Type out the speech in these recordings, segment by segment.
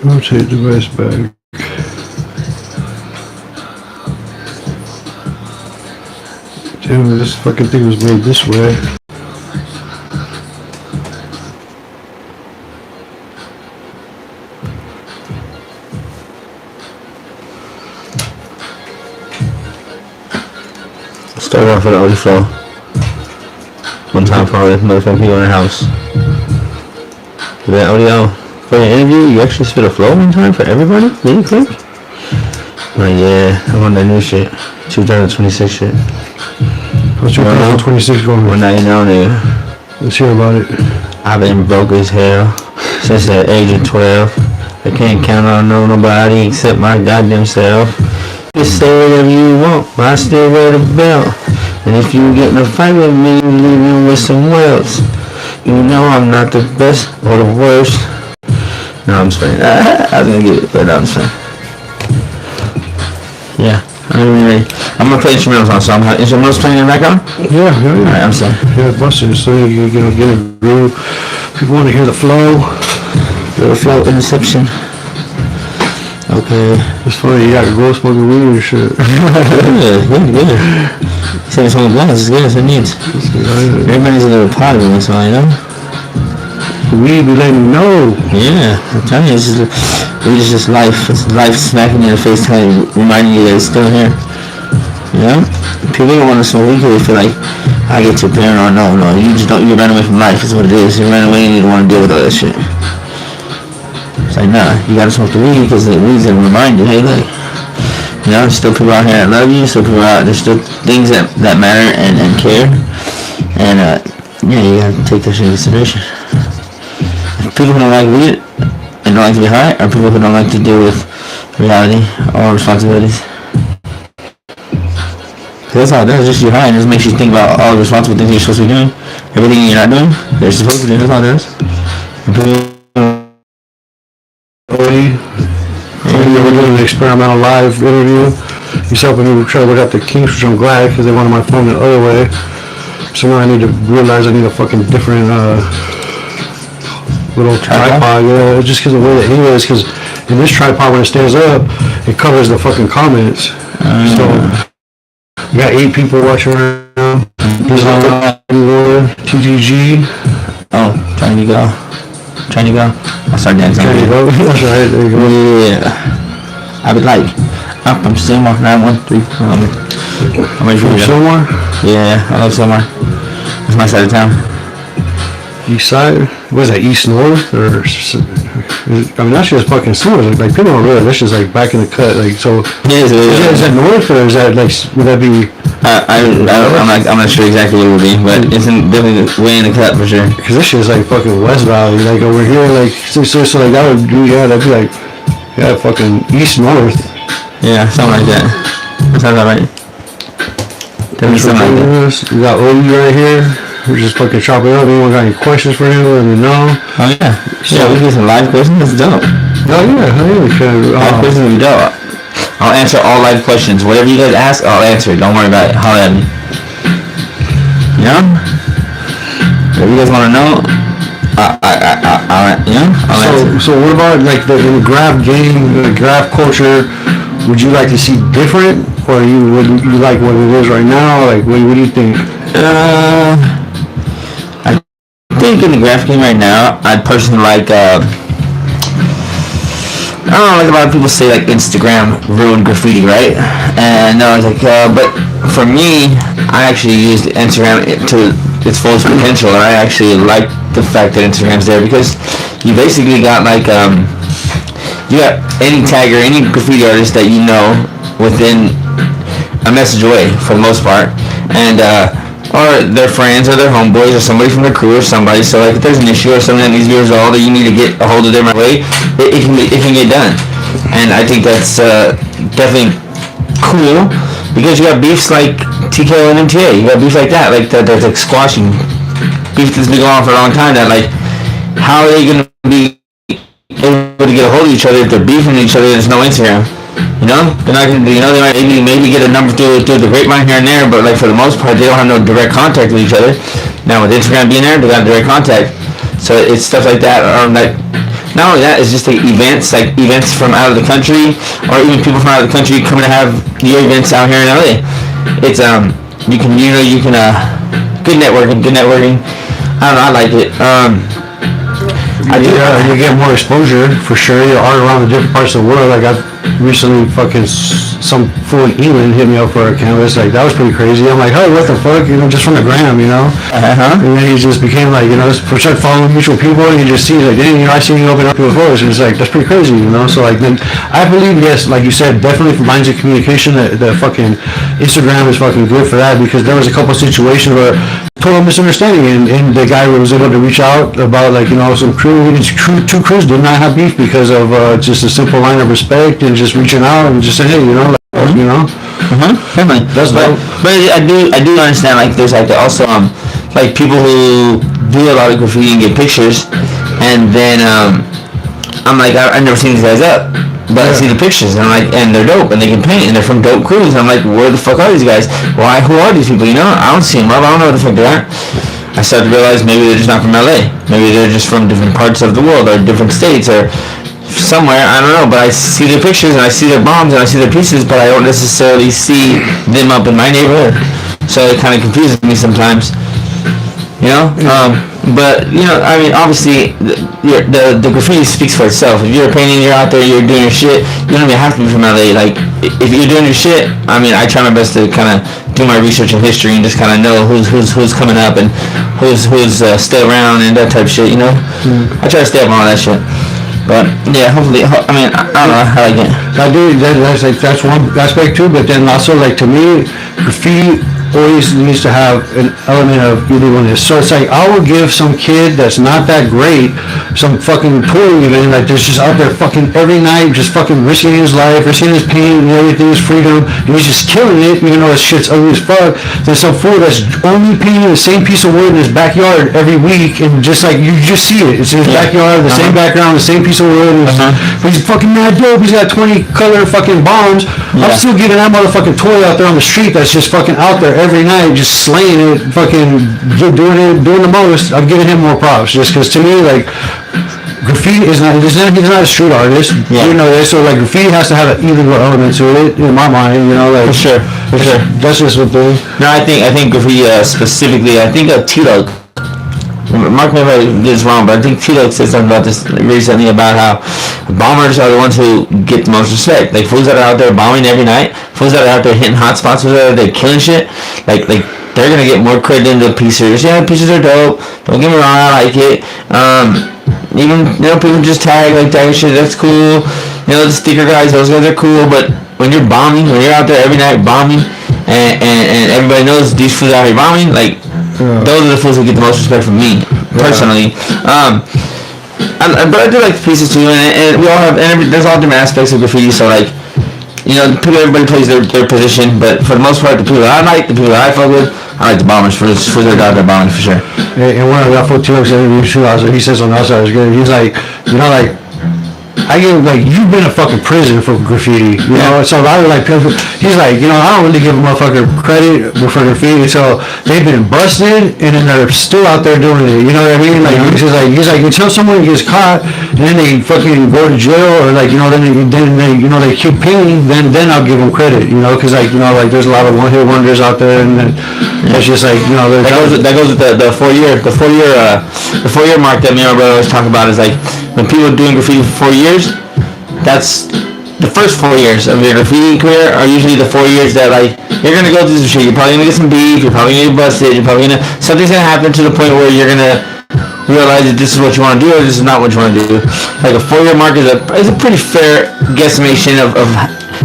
Rotate device back. Damn, this fucking thing was made this way. Start off with Oadee flow. One time for all the motherfucking people in the house. That Oadee, for your interview, you actually spit a flow one time for everybody? Really quick? Like, yeah, I'm on that new shit. 2026 shit. What's 2026 going on? Well, now you know, nigga. Let's hear about it. I've been broke as hell since the age of 12. I can't count on nobody except my goddamn self. Just say whatever you want, but I still wear the belt. And if you get in a fight with me, you leave me with some welts. You know I'm not the best or the worst. No, I'm just playing. I was gonna get it, but I'm just playing. Yeah, I'm gonna play instrumentals on, so I'm instrumentals playing in the background? Yeah. Alright, I'm sorry. Yeah, busted, so you can get a groove. People want to hear the flow. The flow interception. Okay. It's funny, you got to go smoking weed and shit. Good. Same as smoking blunts, it's good, that's what it needs. Everybody's a little pot of it, so you know. Weed be letting you know. Yeah, I'm telling you, weed is just life. It's life smacking you in the face, telling you, reminding you that it's still here. You know? People don't want to smoke weed because they feel like, I get too paranoid. No, you just don't, you run away from life, is what it is. You run away and you don't want to deal with all that shit. It's like, nah, you gotta smoke the weed because the weed's gonna remind you, hey, look, you know, there's still people out here that love you, still people out, there's still things that matter and care, and yeah, you gotta take that shit into consideration. People who don't like weed and don't like to be high are people who don't like to deal with reality or responsibilities. That's all it does, just you're high and it just makes you think about all the responsible things you're supposed to be doing, everything you're not doing, they're supposed to be doing, that's all it does. And people we're doing an experimental live interview. He's helping me try to work out the kinks, which I'm glad because they wanted my phone the other way. So now I need to realize I need a fucking different little tripod. Yeah, just because of the way that he is. Because in this tripod, when it stands up, it covers the fucking comments. So we got 8 people watching right now. There's TGG. Oh, trying to go. I'll start dancing. There you go. That's right. There you go. Yeah. I would like. I'm from Seymour, 913. I'm ready for Seymour? Yeah, I love Seymour. That's my side of town. East side? What is that? East north? Or I mean, that's just fucking smooth. Like people don't realize that's just like back in the cut. Like so. Yeah, is that north or is that like? Would that be? I'm not sure exactly what it would be, but it's definitely way in the cut for sure. Because this shit is like fucking West Valley, like over here, like so like that would be that'd be like fucking east north. Yeah, something like that. Sounds about right. Definitely something like that. We got Oadee right here. We're just fucking chopping up. Anyone got any questions for him? Let me know. Oh yeah. Yeah, we get some live questions. That's dope. Oh yeah. Live questions would be dope. I'll answer all live questions. Whatever you guys ask, I'll answer it. Don't worry about it. Holler at me. You know? If you guys want to know, I'll answer. So what about like in the Graff game, the Graff culture? Would you like to see different, or would you like what it is right now? Like, what do you think? I think in the Graff game right now, I'd personally like. I don't know, like a lot of people say like Instagram ruined graffiti, right? And I was like, but for me, I actually used Instagram to its fullest potential, and I actually like the fact that Instagram's there because you basically got like you got any tagger, any graffiti artist that you know within a message away for the most part, and or their friends or their homeboys or somebody from their crew or somebody. So like if there's an issue or something that needs to be resolved or you need to get a hold of them right away, it can get done. And I think that's definitely cool because you got beefs like TKO and MTA. You got beefs like that, like that's like squashing beef that's been going on for a long time. That like how are they gonna be able to get a hold of each other if they're beefing each other? There's no Instagram. You know, they're not gonna. You know, they might maybe get a number through the grapevine here and there, but like for the most part, they don't have no direct contact with each other. Now with Instagram being there, they got direct contact. So it's stuff like that, or like not only that, it's just like events from out of the country, or even people from out of the country coming to have your events out here in LA. It's you can good networking. I don't know, I like it. You get more exposure for sure. You're all around the different parts of the world. Like I've recently some fool in England hit me up for a canvas. Like that was pretty crazy. I'm like, hey, what the fuck? Just from the gram, And then he just became like, we started following mutual people, and you just see like, dang, I see you open up your photos, and it's like that's pretty crazy, So like, then I believe, yes, like you said, definitely for lines of communication, the fucking Instagram is fucking good for that, because there was a couple situations where total misunderstanding, and the guy was able to reach out about like some two crews did not have beef because of just a simple line of respect and just reaching out and just saying, hey, That's dope. But I do understand, like there's like also like people who do a lot of graffiti and get pictures, and then I'm like, I've never seen these guys up, but I see the pictures, and I'm like, and they're dope, and they can paint, and they're from dope crews, and I'm like, where the fuck are these guys? Who are these people? I don't see them up. I don't know where the fuck they are. I started to realize maybe they're just not from LA. Maybe they're just from different parts of the world, or different states, or somewhere, I don't know, but I see their pictures, and I see their bombs, and I see their pieces, but I don't necessarily see them up in my neighborhood. So it kind of confuses me sometimes. But I mean, obviously, the graffiti speaks for itself. If you're painting, you're out there, you're doing your shit. You don't even have to be from LA. Like, if you're doing your shit, I mean, I try my best to kind of do my research in history and just kind of know who's coming up and who's still around and that type of shit. I try to stay up on all that shit. But yeah, hopefully, I mean, I don't know, I like it. I do. That's one aspect too. But then also, like, to me, graffiti always needs to have an element of either one is. So it's like, I will give some kid that's not that great some fucking tour even, like there's just out there fucking every night, just fucking risking his life, risking his pain and everything, his freedom, and he's just killing it, even though his shit's ugly as fuck. There's some fool that's only painting the same piece of wood in his backyard every week, and just like, you just see it. It's in his backyard, the same background, the same piece of wood, but he's fucking mad dope. He's got 20 color fucking bombs. I'm still getting that motherfucking toy out there on the street that's just fucking out there every night, just slaying it, fucking doing the most. I'm giving him more props, just because to me, like, graffiti he's not a street artist, so like graffiti has to have an illegal element to it in my mind, like for sure. That's just what they. No, I think graffiti specifically, I think Tito, mark me if I get this wrong, but I think Tito said something about this recently about how bombers are the ones who get the most respect. Like fools that are out there bombing every night, fools that are out there hitting hot spots, fools that are out there killing shit, like they're gonna get more credit than the piecers. Yeah, pieces are dope. Don't get me wrong, I like it. Even people just tag shit. That's cool. The sticker guys, those guys are cool. But when you're bombing, when you're out there every night bombing, and everybody knows these fools out here bombing, like those are the fools who get the most respect from me personally. But I do like the pieces too, and we all have, and there's all different aspects of graffiti. So like, everybody plays their position, but for the most part, the people that I like, the people that I fuck with, I like the bombers for their out there bombing for sure. And one of the T-Rex interviews too, he says on the outside was good. He's like, I get like, you've been in fucking prison for graffiti, so I was like, he's like, I don't really give a motherfucker credit for graffiti, so they've been busted and then they're still out there doing it, you know what I mean? Like, he's like, until someone gets caught and then they fucking go to jail, or like, then they keep paying, then I'll give them credit, because like, there's a lot of one-hit wonders out there, and then it's just like, that goes with the 4 year mark that me and my brother always talk about, is like, when people are doing graffiti for 4 years, that's the first 4 years of your graffiti career are usually the 4 years that like you're gonna go through some shit. You're probably gonna get some beef. You're probably gonna get busted. Something's gonna happen to the point where you're gonna realize that this is what you want to do or this is not what you want to do. Like a 4 year mark is a pretty fair guesstimation of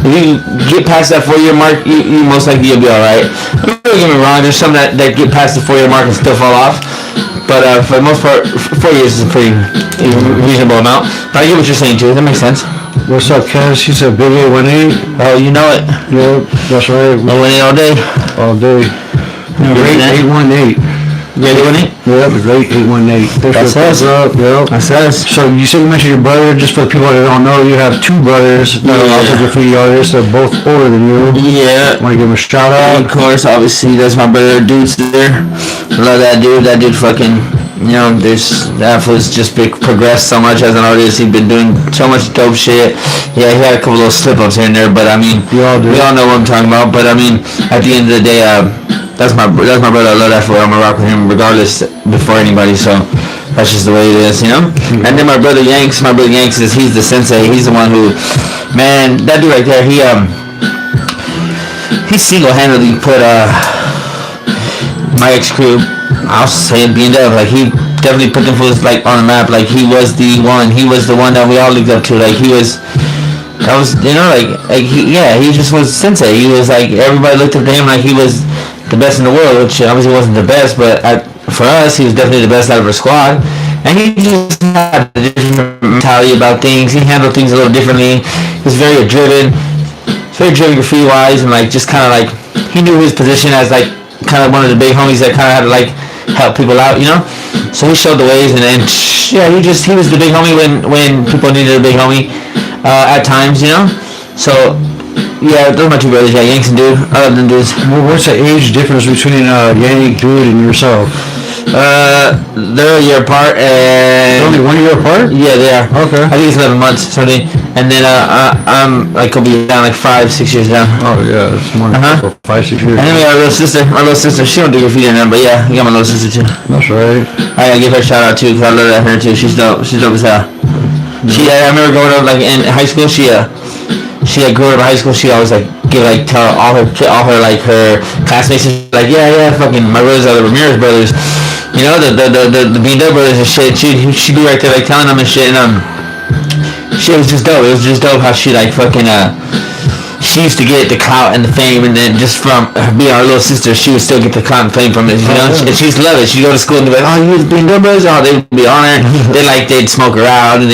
if you get past that 4 year mark, you most likely you'll be all right. Don't get me wrong. There's some that get past the 4 year mark and still fall off. But for the most part, 4 years is a pretty reasonable amount. But I get what you're saying too. That makes sense. What's up, Kaz? He said Big 818. Oh, you know it. Yep, that's right. 818 all day. All day. Great 818. Yeah, 818? Yeah, the great 818. That's us. Yep. That's us. So you said you mentioned your brother. Just for the people that don't know, you have two brothers that are also graffiti artists. They're both older than you. Yeah. Want to give them a shout out? Of course, obviously, that's my brother. Dude's there. I love that dude. That dude fucking that fool's just progressed so much as an artist. He's been doing so much dope shit. Yeah, he had a couple little slip-ups here and there, but I mean, we all know what I'm talking about. But I mean, at the end of the day, that's my brother. I love that fool. I'm gonna rock with him regardless before anybody. So that's just the way it is, Mm-hmm. And then my brother Yanks he's the sensei. He's the one who, man, that dude right there. He single-handedly put my ex crew. I'll say it being there. Like he definitely put them fools like on the map. Like he was the one. He was the one that we all looked up to. Like he was. That was he just was sensei. He was like everybody looked up to him like he was the best in the world, which obviously wasn't the best, but for us, he was definitely the best out of our squad. And he just had a different mentality about things. He handled things a little differently. He was very driven graffiti-wise, and like just kind of like he knew his position as like kind of one of the big homies that kind of had to like help people out, So he showed the ways, and then he was the big homie when people needed a big homie at times, So. Yeah, those are my two brothers. Yeah, Yanks and Dude. I love them dudes. Well, what's the age difference between Yank, Dude, and yourself? They're a year apart, and only 1 year apart. Yeah, they are. Okay. I think it's 11 months, something. And then I'm like I'll be down like 5-6 years down. Oh yeah, it's more than 5-6 years. And then we got my little sister. She don't do graffiti or nothing, but yeah, we got my little sister too. That's right. I gotta give her a shout out too, cause I love her too. She's dope. She's dope as hell. I remember growing up like in high school. She grew up in high school. She always like tell all her like her classmates like fucking my brothers are the Ramirez brothers, the Bean Dub brothers and shit. She'd be right there like telling them and shit, and shit was just dope. It was just dope how she like fucking she used to get the clout and the fame, and then just from being our little sister, she would still get the clout and fame from it, And she used to love it. She'd go to school and be like, "Oh, you being good brothers?" Oh, they'd be on her. They'd smoke her out, and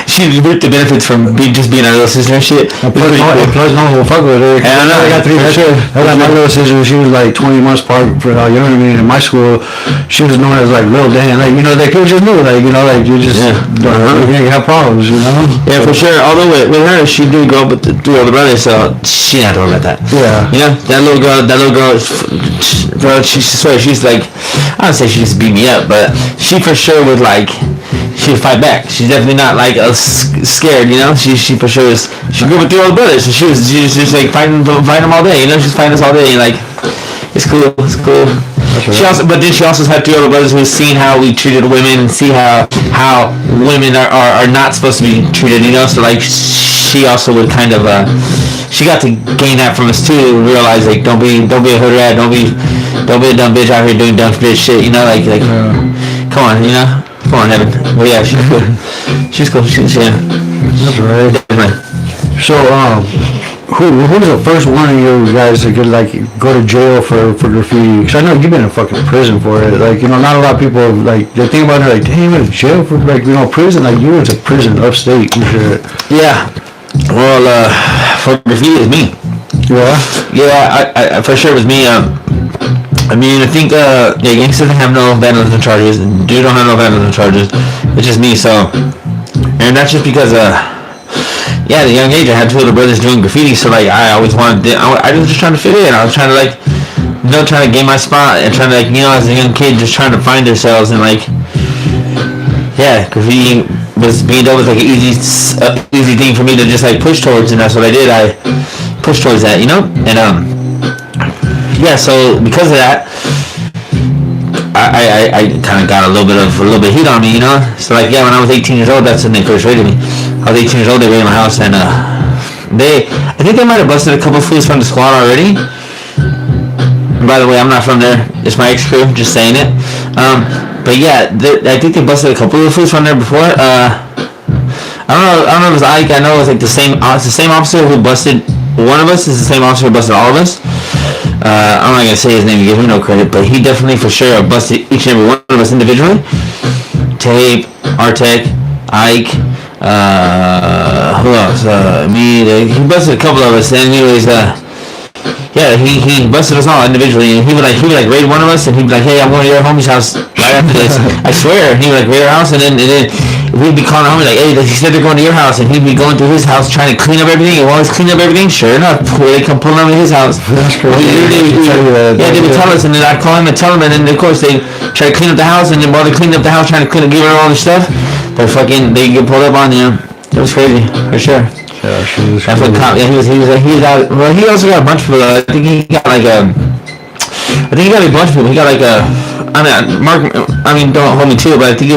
she'd reap the benefits from just being our little sister and shit. Plus, no one will fuck with her. I know. I got 3 sure. I got my little sister. She was like 20 months apart for you know what I mean. In my school, she was known as like Lil Dan. Like they people just knew like you just you can't have problems. Yeah, for sure. Although with her, she did grow up with the 3 older brothers, so. She didn't have to worry about that. Yeah. That little girl, bro, she's like, I don't say she just beat me up, but she for sure would she would fight back. She's definitely not like scared, She for sure she grew up with 3 older brothers, so she was just like fighting them all day, She's fighting us all day, and it's cool. Right. She also had 3 older brothers who've seen how we treated women and see how women are not supposed to be treated, So she also would kind of she got to gain that from us too. Realize don't be a hood rat, don't be a dumb bitch out here doing dumb bitch shit. Come on, come on, Evan. Well, yeah, she's cool. She's cool. That's right. Definitely. So who was the first one of you guys that could go to jail for graffiti? Because I know you've been in fucking prison for it. Not a lot of people they think about it damn, you went to jail for prison. You went to prison upstate and shit. Yeah. Well, for graffiti, it's me. Yeah, I for sure it was me. I think Yanks doesn't have no vandalism charges, and Dude don't have no vandalism charges. It's just me. So, and that's just because at a young age I had 2 older brothers doing graffiti. So I always wanted. I was just trying to fit in. I was trying to trying to gain my spot and trying to as a young kid just trying to find ourselves and graffiti was being done was an easy thing for me to just push towards, and that's what I did. I pushed towards that, and so because of that, I kind of got a little bit of heat on me, So when I was 18 years old, that's when they first raided me. I was 18 years old, they raided my house, and I think they might have busted a couple fools from the squad already. And by the way, I'm not from there. It's my ex crew, just saying it. But yeah, I think they busted a couple of fools from there before. I don't know if it was Ike. I know it was the same officer who busted one of us is the same officer who busted all of us. I'm not gonna say his name to give him no credit, but he definitely for sure busted each and every one of us individually. Tape, Artec, Ike, who else? Me. He busted a couple of us. Anyways, Yeah, he busted us all individually, and he would raid one of us, and he'd be like, hey, I'm going to your homie's house right after this. I swear. And he would like raid our house, and then we'd be calling homie like, hey, he said they're going to your house, and he'd be going through his house trying to clean up everything, and while he's cleaning up everything, sure enough, they come pulling over to his house. That's crazy. They would tell us, and then I'd call him and tell him, and then of course they try to clean up the house, and then while they're cleaning up the house, trying to give her all the stuff, they get pulled up on you. It was crazy, for sure. Yeah, she was That's what he was out. Well, he also got a bunch of people. I think he got a bunch of people. He got like a. Mark. Don't hold me to it, but I think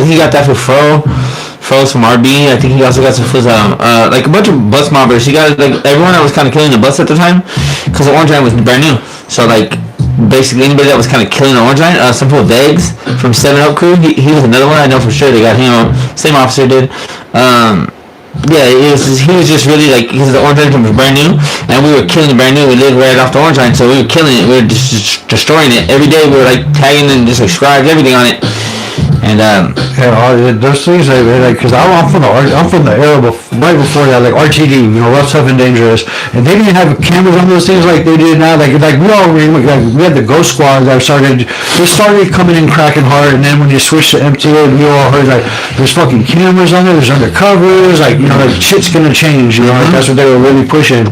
he got that for Fro's from RB. I think he also got some for like a bunch of bus mobbers. He got like everyone that was kind of killing the bus at the time, because the Orange Line was brand new. So like basically anybody that was kind of killing the Orange Line. Some people Vegs from 7 Up crew. He was another one. I know for sure. They got him. Same officer did. Yeah, he was just really like, because the Orange Line was brand new, and we were killing the brand new. We lived right off the Orange Line, so we were killing it. We were just destroying it every day. We were like tagging and just like scribes everything on it. And those things like because I'm from the era right before that, like RTD, Rough, Tough and Dangerous, and they didn't have cameras on those things like they did now. Like we had the Ghost Squad that started coming in cracking hard, and then when you switched to MTA, we all heard like there's fucking cameras on there, there's undercovers, like like shit's gonna change, like that's what they were really pushing.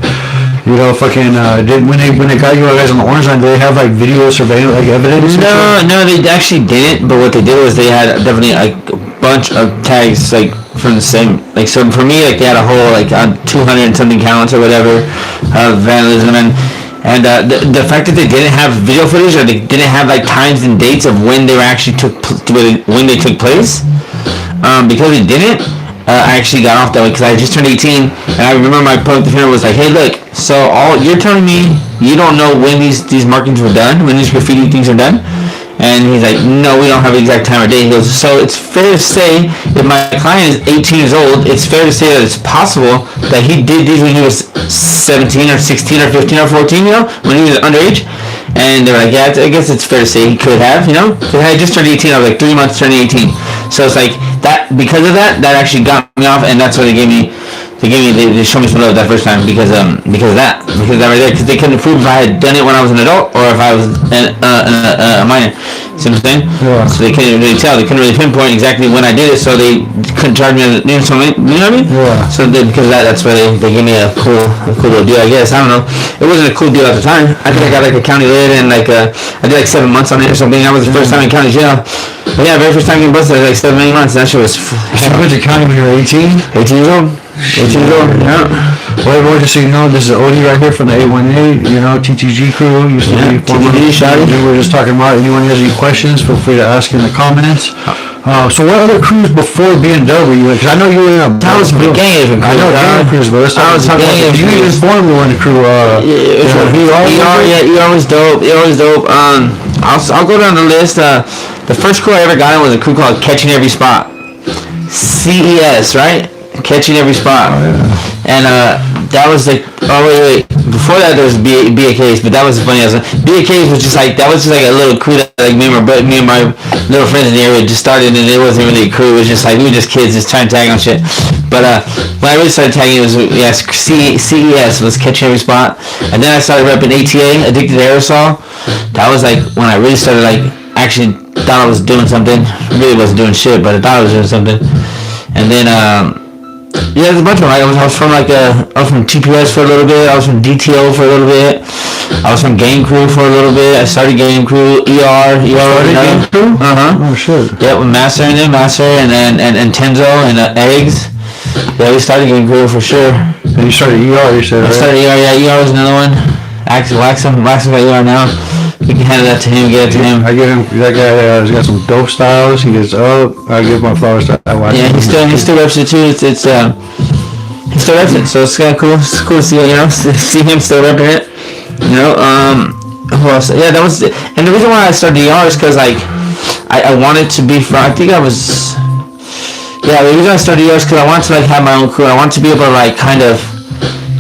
When they got you guys on the Orange Line, do they have like video surveillance, like evidence? No, they actually didn't. But what they did was they had definitely like a bunch of tags like from the same. Like so for me, like they had a whole like 200 and something counts or whatever of vandalism, and the fact that they didn't have video footage, or they didn't have like times and dates of when they were actually when they took place, because they didn't. I actually got off that way because I just turned 18, and I remember my public defender was like, hey look, so you're telling me you don't know when these markings were done, when these graffiti things are done? And he's like, no, we don't have an exact time or date. He goes, so it's fair to say if my client is 18 years old, it's fair to say that it's possible that he did these when he was 17 or 16 or 15 or 14, when he was underage. And they're like, yeah, I guess it's fair to say he could have, because I just turned 18. I was like 3 months turning 18. So it's like that, because of that actually got me off, and that's what they showed me some love that first time because of that right there, because they couldn't prove if I had done it when I was an adult or if I was a minor. See what I'm saying? Yeah. So they couldn't really tell. They couldn't really pinpoint exactly when I did it, so they couldn't charge me. You know what I mean? Yeah. So because of that, that's why they gave me a cool little deal, I guess. I don't know. It wasn't a cool deal at the time. I think I got like a county lid, and like I did like 7 months on it or something. That was the first time in county jail. But yeah, very first time getting busted, I was like 7 months. And that shit was. So you went to county when you were 18? 18 years old. 18 years old. Yeah. Well, everyone, just so you know, this is Oadee right here from the 818, TTG crew. Used to be former. We were just talking about anyone has any questions, feel free to ask in the comments. So what other crews before BMW? Because I know you were in a... That was the gang. I know gang crews, but let's talk about gang. You even formed one crew. ER was dope. I'll go down the list. The first crew I ever got in was a crew called Catching Every Spot. CES, right? Catching Every Spot. Oh, yeah. And that was like, wait. Before that there was BAKs, but that was funny. BAKs was just like a little crew that like me and my little friends in the area just started, and it wasn't really a crew. It was just like we were just kids just trying to tag on shit. But when I really started tagging, it was CES was Catching Every Spot, and then I started repping ATA, Addicted to Aerosol. That was like when I really started like actually thought I was doing something. Really wasn't doing shit, but I thought I was doing something. And then there's a bunch of them. I was from TPS for a little bit. I was from DTO for a little bit. I was from Game Crew for a little bit. I started Game Crew. ER. Game Crew? Oh shit. Yeah, with Master and Tenzo and Eggs. Yeah, we started Game Crew for sure. And you started ER, you said, right? I started ER. Yeah, ER was another one. Waxum got ER now. We can hand that to him, get it to him. I give him, that guy has got some dope styles. He gets up, I give my flowers to yeah, he still reps it too. He still reps it, so it's kind of cool. It's cool to see, see him still repping it. Who else? Yeah, that was, and the reason why I started ER is because like, I wanted to be from, the reason I started ER is because I wanted to like have my own crew. I wanted to be able to like kind of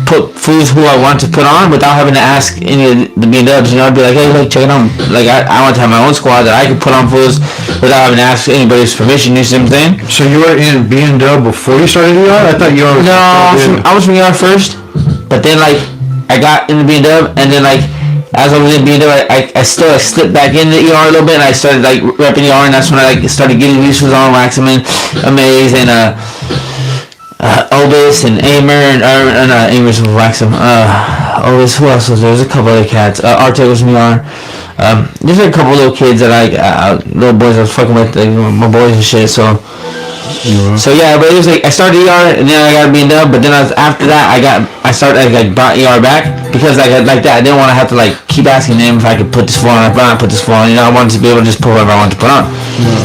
put fools who I want to put on without having to ask any of the B&Ws. I'd be like, hey, look, check it out. Like, I want to have my own squad that I could put on fools without having to ask anybody's permission. You see what I'm saying? So you were in B&W before you started ER? I thought you were... No, I was from ER first, but then like I got in the BMW, and then like as I was in BMW, I still like slipped back in the ER a little bit, and I started like repping ER, and that's when I like started getting used to on Waxman, Amaze, and Obis and Amer and Amer's with Waxam. Obis, who else was there? There's a couple other cats. Arte was in ER. There's a couple little kids that little boys I was fucking with, like, my boys and shit. So yeah, but it was like I started ER and then I got BMW, but then after that I brought ER back because like that I didn't want to have to like keep asking them if I could put this full on, if I put this full on. You know, I wanted to be able to just put whatever I wanted to put on.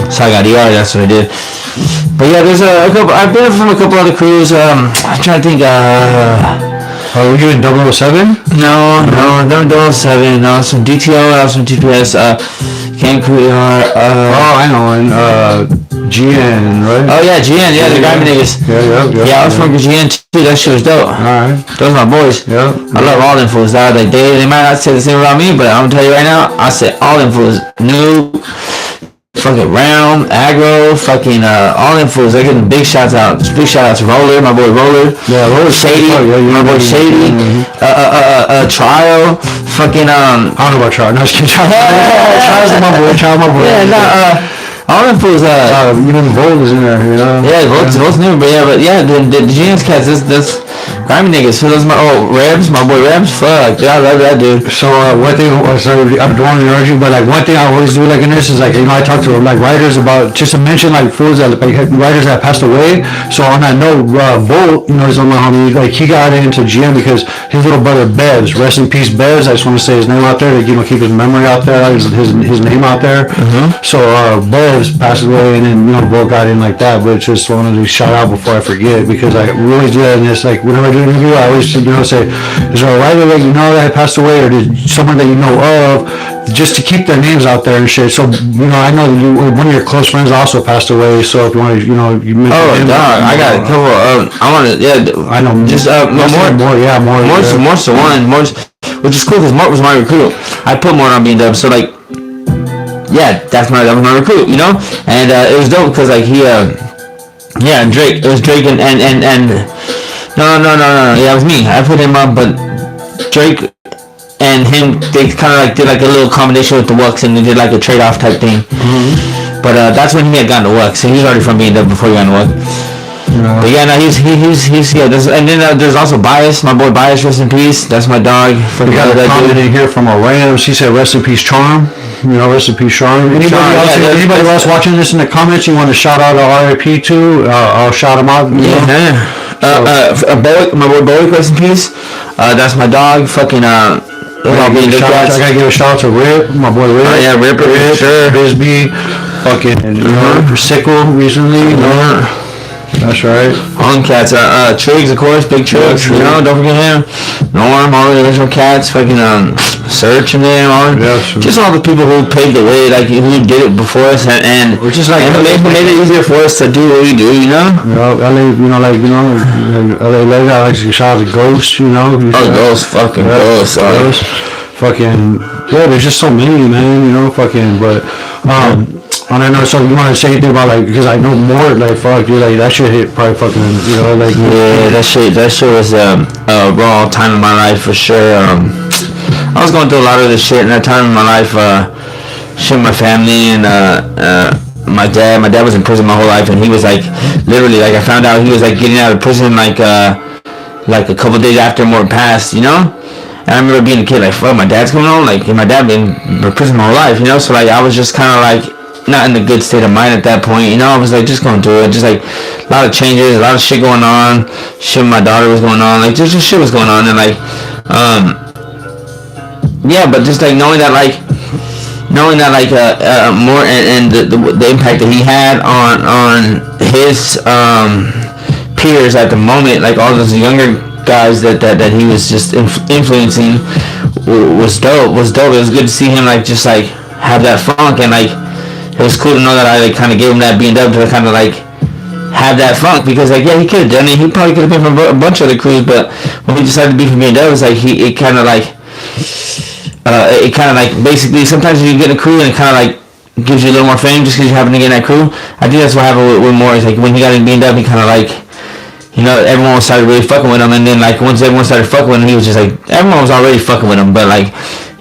So I got ER. That's what I did. But yeah, there's a couple. I've been from a couple other crews. I'm trying to think. Were you in 007? No, 007. No, some DTO. I was from TPS. Came crew ER. I know. And GN, right? Oh yeah, GN. Yeah, the Grammy niggas. Yeah, I was from GN too. That shit was dope. Alright. Those are my boys. Yeah. I love all them fools. Like they might not say the same about me, but I'm gonna tell you right now, I say all them fools. New. Fucking Realm, Aggro, fucking all them fools. They're getting big shout outs to Roller, my boy Roller. Yeah, Roller. Shady, my boy Shady. Trial, fucking I don't know about Trial. No, just kidding. Trial's my boy. Yeah, all them fools. Even Volt is in there, you know. Yeah, Volt's new, but yeah, the Genius cats. This Grammy niggas. So those my Rebs, my boy Rebs. Fuck, yeah, I love that dude. So one thing, sorry, I don't want to interrupt you, but like one thing I always do like in this is like, you know, I talk to like writers about just to mention like fools that like writers that passed away. So on that note, Bolt, you know, he's on my homie, like he got into GM because his little brother Bevs, rest in peace Bevs. I just want to say his name out there, to, you know, keep his memory out there, his name out there. So Bevs passed away, and then, you know, Bolt got in like that. But just wanted to shout out before I forget, because I really do that in this, like whenever I do an interview, I always, you know, say, is there a writer that you know that passed away, or did someone that you know of, just to keep their names out there and shit. So, you know, I know that one of your close friends also passed away, so if you want to, you know, you mentioned him. Dog, I got a couple. I want to, I know. Just more so one, which is cool because Mark was my recruit. I put more on being dub, so like, yeah, that was my recruit, you know, and it was dope because like Drake. It was Drake and no, yeah, it was me. I put him up, but Drake and him, they kind of like did like a little combination with the Wux, and they did like a trade-off type thing. But that's when he had gotten to Wux, so he was already from being there before he got to Wux. But yeah, no, he's yeah. And then there's also Bias, my boy Bias, rest in peace. That's my dog. We got a comment in here from a Rams. He said, "Rest in peace, Charm." You know, rest in peace, Charm. Anybody else watching this in the comments you want to shout out a RIP to? I'll shout him out. My boy Bowie, rest in peace. That's my dog. Fucking I gotta give a shout out to Rip, my boy Rip. Yeah, Rip, sure. Bisbee, fucking, you know, Sickle recently. You know. That's right. On cats, Triggs, of course, Big Triggs, you know, don't forget him. Norm, all the original cats, fucking Search and them, just all the people who paved the way, like who did it before us, and which is like, and made it easier for us to do what we do, you know. LA, LA, I like to shout out to Ghost, you know. Ghost, fucking Ghost. Fucking, yeah, there's just so many, man, you know, fucking, but, I know, so you want to say anything about, like, because I know more, like, fuck, dude, like, that shit hit probably fucking, you know, like. Yeah, that shit was a raw time in my life, for sure. I was going through a lot of this shit in that time in my life, shit with my family, and, my dad was in prison my whole life, and he was, like, literally, like, I found out he was, like, getting out of prison, like a couple days after more passed, you know? And I remember being a kid, like, fuck, my dad's coming home, like, my dad been in prison my whole life, you know? So, like, I was just kind of, like, not in a good state of mind at that point, you know. I was like just going through it, just like a lot of changes, a lot of shit going on, shit with my daughter was going on, like just shit was going on, and like yeah, but just like knowing that more, and the impact that he had on his peers at the moment, like all those younger guys that he was just influencing, was dope. It was good to see him like just like have that funk, and like it was cool to know that I like kind of gave him that BMW to kind of like have that funk, because like, yeah, he could have done it. He probably could have been from a bunch of other crews, but when he decided to be from BMW, it was like it kind of like basically sometimes you get in a crew and it kind of like gives you a little more fame just because you happen to get in that crew. I think that's what happened with Morris. Like when he got in BMW, he kind of like, you know, everyone started really fucking with him, and then like once everyone started fucking with him, he was just like, everyone was already fucking with him, but like,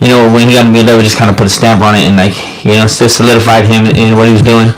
you know, when he got to be level, just kind of put a stamp on it, and like, you know, still solidified him in what he was doing.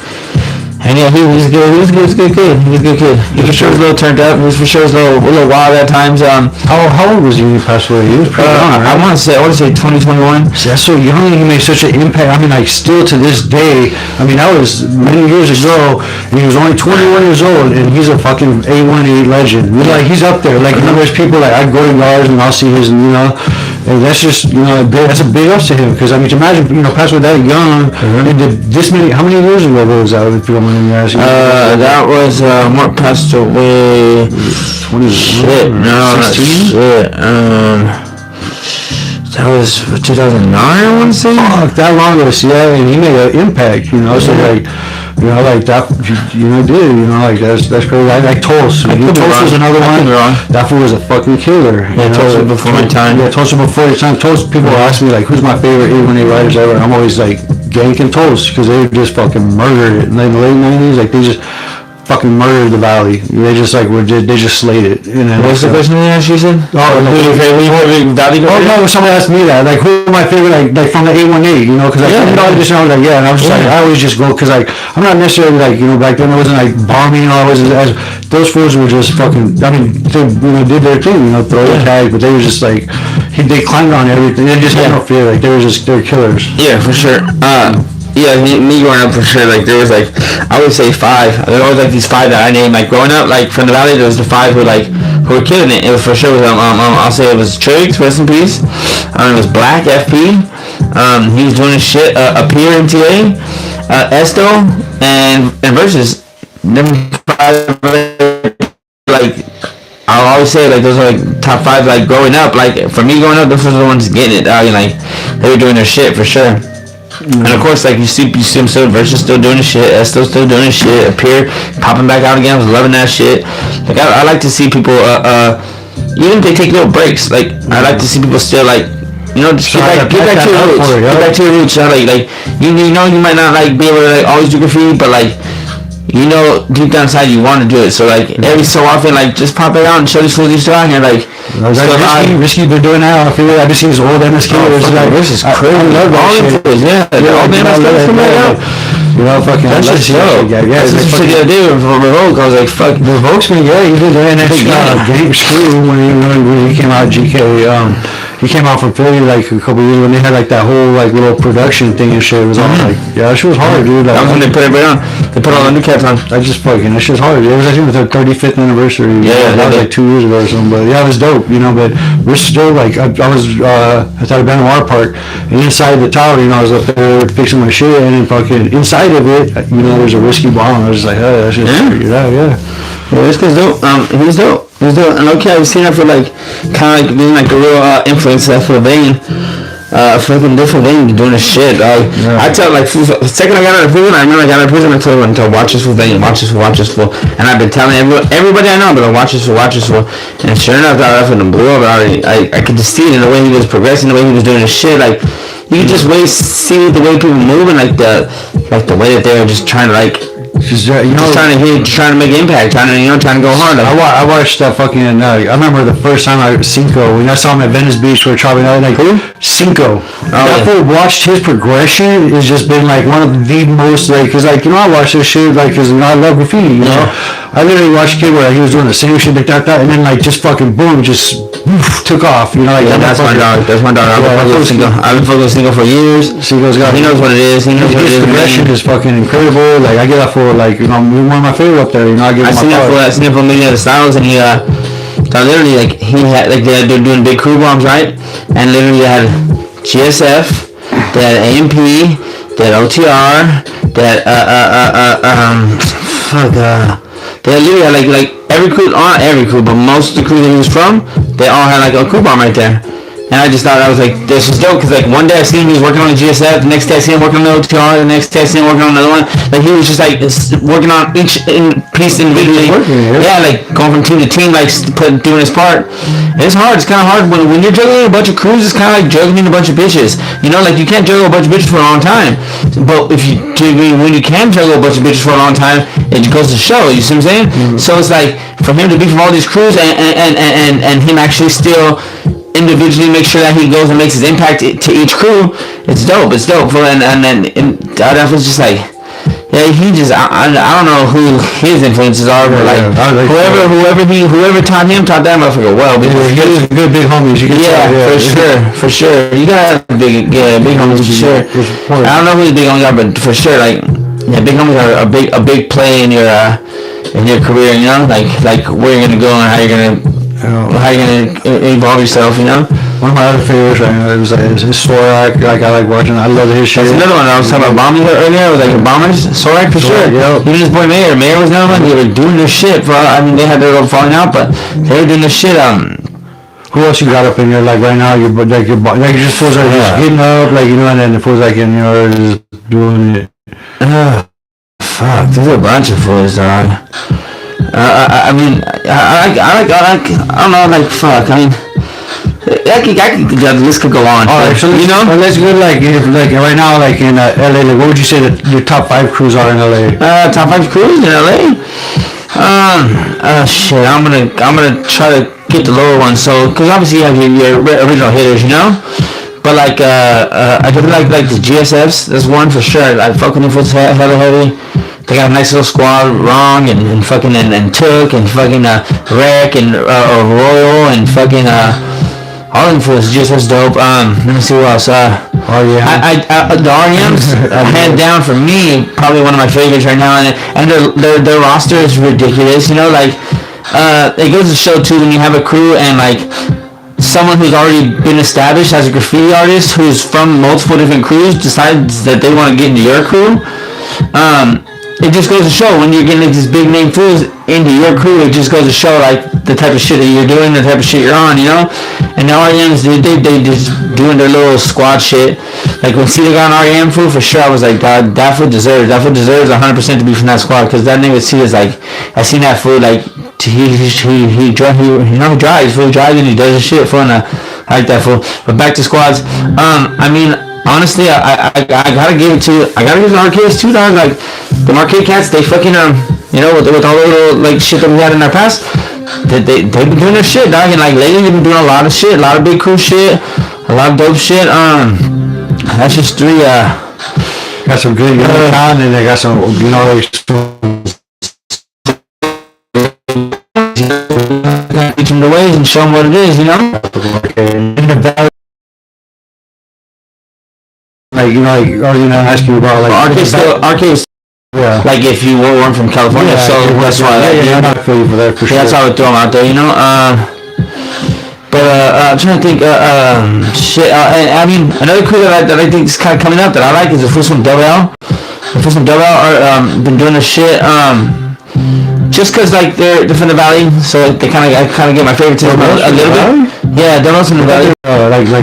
And yeah, he was good. He was a good kid. He was a good kid. He for sure was a little turned up. He was for sure was a little wild at times. How old was he when he passed away? He was pretty young, right? I want to say 2021. See, that's so young. He made such an impact. I mean, like still to this day. I mean, that was many years ago. And he was only 21 years old, and he's a fucking A1A legend. You know, like he's up there. Like you know, there's people like I go to bars and I'll see his, you know. And that's just, you know, that's a big ups to him. Because, I mean, imagine, you know, passed away that young. And this many, how many years ago was that, if you don't mind me asking? That was, Mark passed away. 21? Shit, no, 16? shit. That was 2009, I want to say. Fuck, that long ago, yeah, and he made an impact, you know, so like, you know, like that, you know, did, you know, like that's crazy. Like Toast. Toast was another one. That fool was a fucking killer. Yeah, Toast was before my time. Yeah, Toast was before your time. Toast, people ask me like, who's my favorite A1A writers ever? I'm always like, Gank and Toast, because they just fucking murdered it. In the late 90s, like they just fucking murdered the Valley. They just like they just slayed it. And then, what's the question you asked? You said? Oh, Valley. Oh no, somebody asked me that. Like, who are my favorite? Like from the A1A, you know? Because I just know like yeah, and I was just like I always just go because like I'm not necessarily like you know back then I wasn't like bombing. I was as those fools were just fucking. I mean, they you know did their thing, you know, throw the tag, but they were just like they climbed on everything. They just had no fear. Like they were killers. Yeah, for sure. Yeah, me growing up for sure, like there was like, I would say 5. There was always like these 5 that I named, like growing up, like from the Valley, there was the 5 who were killing it. It was for sure, I'll say it was Triggs, rest in peace. It was Black, FP. He was doing his shit, Appear, MTA, Esto, and Versus. Them 5, like, I'll always say like those are like top 5 like growing up. Like for me growing up, those were the ones getting it, dog, and like they were doing their shit for sure. And of course, like you see him still, Versus still doing his shit, Esto still doing his shit, Appear, popping back out again. I was loving that shit. Like I like to see people, even if they take little breaks. Like I like to see people still like, you know, just get back to your roots. Get back to your roots. Like you know, you might not like be able to like always do graffiti, but like. You know, deep down inside you want to do it. So like every so often, like just pop it out and show these fools you still out here. Like Risky been doing now. I feel like I just see this old MSK. This is crazy. I love all them fools. Yeah, all the MSK coming out. You know, fucking. That's just dope. Yeah, that's just what the other day for Revoke. I was like, fuck. Revoke's been he did the NX game screw when he came out. GK. He came out from Philly like a couple years when they had like that whole like little production thing and shit. It was all like, yeah, that shit was hard, dude. Like, that was when they put everybody on. They put all the new cats on. I just fucking, that shit was hard. It was actually their 35th anniversary. Yeah, that was like 2 years ago or something. But yeah, it was dope, you know. But we're still like, I was at the Abandoned Water Park, and inside the tower, you know, I was up there fixing my shit, and then fucking inside of it, you know, there's a Risky bomb. I was just like, oh, that shit's figured out, yeah. Yeah, this guy's dope. He's dope. And okay, I've seen that for like, kind of like being like a real influence for a vein. Fucking different vein doing this shit, dog. Yeah. I tell like, the second I got out of prison, I remember I got out of prison, I told everyone to watch this full vein, watch this full. And I've been telling everybody I know, but watch this full. And sure enough, that fucking blew up. I could just see it in the way he was progressing, the way he was doing his shit. Like, you could just see the way people moving, like the way that they were just trying to like, just trying to make impact, trying to go hard. Like, I watched that fucking. I remember the first time Cinco when I saw him at Venice Beach for chopping out. Like Cinco, that fool watched his progression. Has just been like one of the most like, cause like you know I watched this shit like cause you know I love graffiti. You know, I literally watched a kid where he was doing the same shit like that, and then like just fucking boom, just took off. You know, like that's my dog. That's my dog. I've been fucking with Cinco for years. Cinco's got. He knows what it is. His progression is fucking incredible. Like I get that for like you know one of my favorite up there. You know I give him my part. I seen that for many other styles, and he literally like he had like they're doing big crew bombs, right? And literally they had GSF, they had AMP, they had OTR, they had they literally had like every crew, not every crew, but most of the crew that he was from, they all had like a crew bomb right there. And I just thought, I was like, this is dope, because like one day I seen him, he was working on the GSF, the next day I seen him working on the OTR, the next day I seen him working on another one. Like he was just like working on each piece individually. Yeah, like going from team to team, like doing his part. And it's hard. It's kind of hard when you're juggling a bunch of crews. It's kind of like juggling a bunch of bitches. You know, like you can't juggle a bunch of bitches for a long time. But when you can juggle a bunch of bitches for a long time, it goes to show. You see what I'm saying? Mm-hmm. So it's like for him to be from all these crews and him actually still individually make sure that he goes and makes his impact to each crew. It's dope. It's dope. And that was just like, yeah, he just I don't know who his influences are, but like whoever taught that motherfucker well. He's good big homies. For sure. You gotta have big homies for sure. I don't know who the big homies are, but for sure, like big homies are a big play in your career. You know, like where you're gonna go and how you're gonna evolve yourself, you know? One of my other favorites right now is Sorak. Like I like watching. I love his shit. That's another one. I was talking about bombing earlier. It was like bombers. Sorak for sure. Yeah. Even his boy Mayor. Mayor was another one. They were doing their shit. I mean, they had their little falling out, but they were doing their shit. Who else you got up in here? Like right now, you just feels like just getting up, like you know, and then it feels like just doing it. Fuck. There's a bunch of fools, dog. I mean, I don't know, like, fuck, I mean, the list could go on. Alright, so you know, let's go like right now, like in LA, like, what would you say that your top 5 crews are in LA? Top 5 crews in LA? Shit, I'm gonna try to get the lower one, so, because obviously you have your original hitters, you know? But like, I do like the GSFs, that's one for sure. I fuck with them for hella heavy. They got a nice little squad, Wrong and fucking and Took and fucking Wreck and Royal and fucking all of them fools just as dope. Let me see what else. The REMs, hand down for me, probably one of my favorites right now, and their roster is ridiculous. You know, like it goes to show too when you have a crew and like someone who's already been established as a graffiti artist who's from multiple different crews decides that they want to get into your crew. It just goes to show when you're getting like these big name fools into your crew, it just goes to show like the type of shit that you're doing, the type of shit you're on, you know? And the REMs, they just doing their little squad shit. Like when Cedar got an REM fool, for sure I was like, God, that fool deserves 100% to be from that squad, because that nigga Cedar's like, I seen that fool like, he drives and he does his shit for, and I like that fool. But back to squads, I mean, honestly, I gotta give it to the arcades too, dog. Like the arcade cats, they fucking you know, with all the little like shit that we had in our past, they've been doing their shit, dog. And like lately, they've been doing a lot of shit, a lot of big cool shit, a lot of dope shit. That's just 3. Got some good, you know, and they got some, you know, like. Teach them the ways and show them what it is, you know. Like, you know, like, or, you know, ask you about, like... Arcades, yeah. Like, if you weren't from California, yeah, so that's why... Yeah, I'm not feel you for that, for sure. That's how I would throw them out there, you know? But, I'm trying to think, shit, I mean, another crew that I think is kind of coming up that I like is the first one, Double L. The first one, Double L, are, been doing this shit, just cause like they're from the valley, so they I kind of get my favoritism a little bit. Yeah, they're also from the valley. Like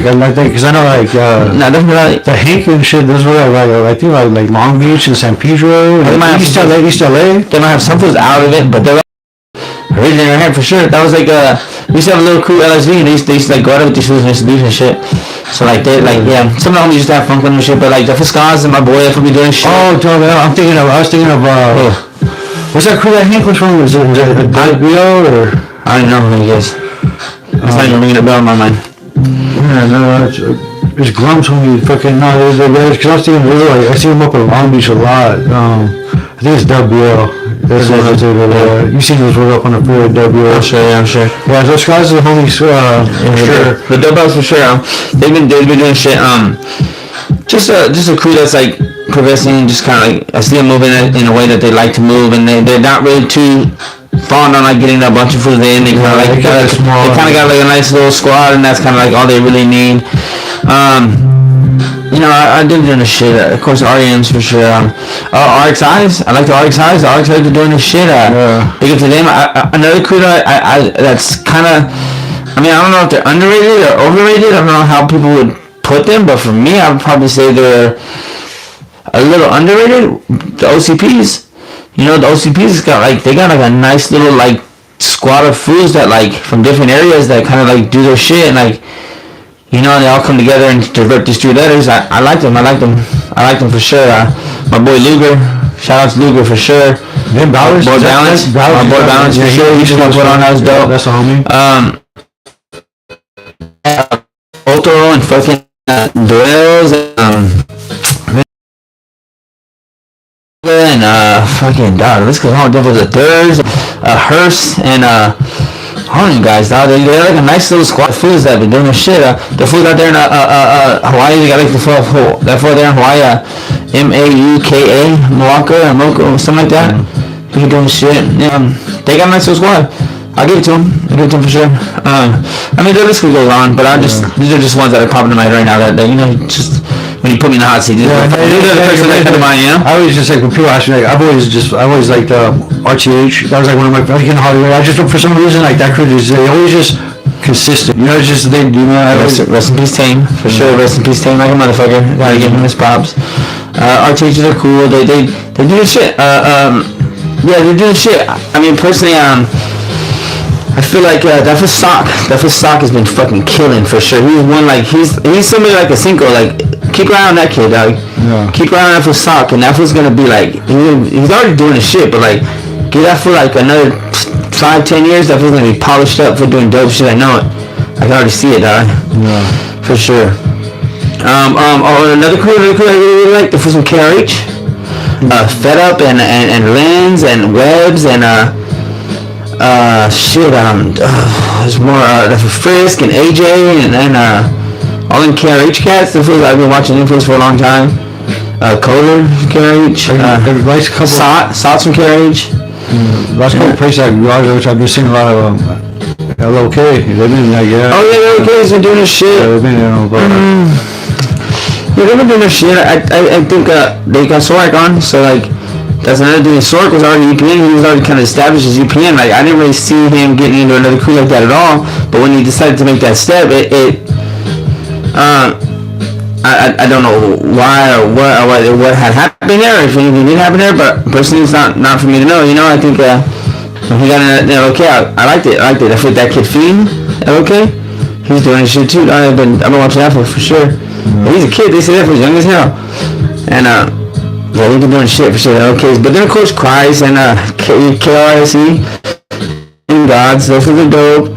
because I know like they're from the valley. The Hank and shit. Those were I think like Long Beach and San Pedro and East LA. They might have some fools out of it, but they're originally right here for sure. That was like we used to have a little crew LSV, and they used to like go out with these fools and used to beef and shit. So like they like some of them used to have fun with them and shit, but like the Fiscals and my boy that would be doing shit. Oh, I was thinking of what's that crew that Hank was from? Was it WO or? I don't know who he is. It's not even ringing a bell in my mind. Yeah, no, it's Grumps when you fucking they're because I was thinking I see him up in Long Beach a lot. I think it's WO. That's what I was thinking. You seen those work up on the floor at WO? I'm sure. Yeah, those guys are the homies. For sure. The Dubs for sure. They've been doing shit. Just a crew that's like progressing, just kind of like I see them moving in a way that they like to move, and they're not really too fond on like getting a bunch of fools in. They kind of like they kind of got like a nice little squad, and that's kind of like all they really need. You know, I did doing this shit. Of course, REMs for sure. RXIs, I like the RXIs. The RXIs are doing this shit. Big up to them. Another crew that I that's kind of I mean, I don't know if they're underrated or overrated. I don't know how people would put them, but for me, I would probably say they're a little underrated. The OCPs, you know, the OCPs got like a nice little like squad of fools that like from different areas that kind of like do their shit and like, you know, they all come together and divert these 3 letters. I like them. I like them for sure. My boy Luger, shout out to Luger for sure. Then Balance, my boy Balance for sure. He just got put on. That was dope. That's a homie. Otto and fucking Duels and fucking dog. Let's go on. There was a Thurs, Hearst, and all you guys, dog. They're like a nice little squad of fools that been doing their shit. The fools out there in Hawaii, they got like that fool there in Hawaii, Mauka, Moaka, or Moko, something like that. He doing shit. They got a nice little squad. I'll give it to him for sure. I mean, the list could go on, but these are just ones that are popping in my head right now that you know, just when you put me in the hot seat, these are the person that come to mind, you know? I always just like, when people ask me, like, I've always liked RTH. That was like one of my, like in Hollywood, I just, for some reason, like that crew, they always just consistent. You know, it's just, they, you know, rest in peace, Tame, for sure. Rest in peace, Tame, like a motherfucker. Gotta give him his props. RTHs are cool. They do the shit. Yeah, they do the shit. I mean, personally, I feel like that for Sock has been fucking killing for sure. He's one like he's somebody like a Cinco. Like keep an eye on that kid, dog. Yeah. Keep an eye on that for Sock, and that was gonna be like he's already doing his shit, but like give that for like another 5-10 years. That was gonna be polished up for doing dope shit. I know it. I can already see it, dog. Yeah, for sure. Another crew I really like. The for some KRH, Fed Up and Lens and Webs and there's more for Frisk and AJ and all in KRH cats. The fools I've been watching Influence for a long time. Coder from KRH. Sots from KRH. Last couple places I've been seeing a lot of LOK. They've been like, yeah. Oh yeah, LOK's been doing this shit. Yeah, they've been, you know, yeah, they've been doing this shit. I think they got Sorek on, so like that's another thing. Sorek was already UPN. He was already kind of established as UPN. Like I didn't really see him getting into another crew like that at all. But when he decided to make that step, I don't know why or what had happened there, or if anything did happen there. But personally, it's not for me to know. You know, I think when he got in LOK, I liked it. I fit that kid Fiend LOK. He's doing his shit too. I've been watching that for sure. Mm-hmm. He's a kid. They say that for young as hell. And yeah, they've been doing shit for sure. Okay, but then of course Christ and KRSE and Gods, those are dope.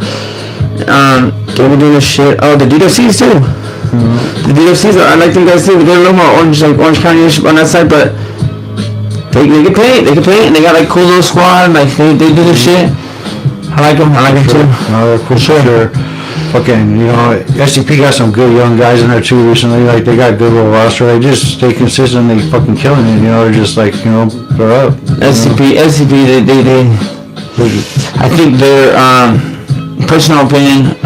They've been doing this shit. Oh, the DWCs too. Mm-hmm. The DWCs, I like them guys too. They're a little more Orange County-ish on that side, but they can play it, and they got like cool little squad. Like they do this shit. I like them too. No, they're cool for sure. Fucking, you know, SCP got some good young guys in there too recently. Like they got a good little roster. They just stay consistent. They fucking killing it. You know, they're just like, you know, they're up. SCP. They. I think they're personal opinion.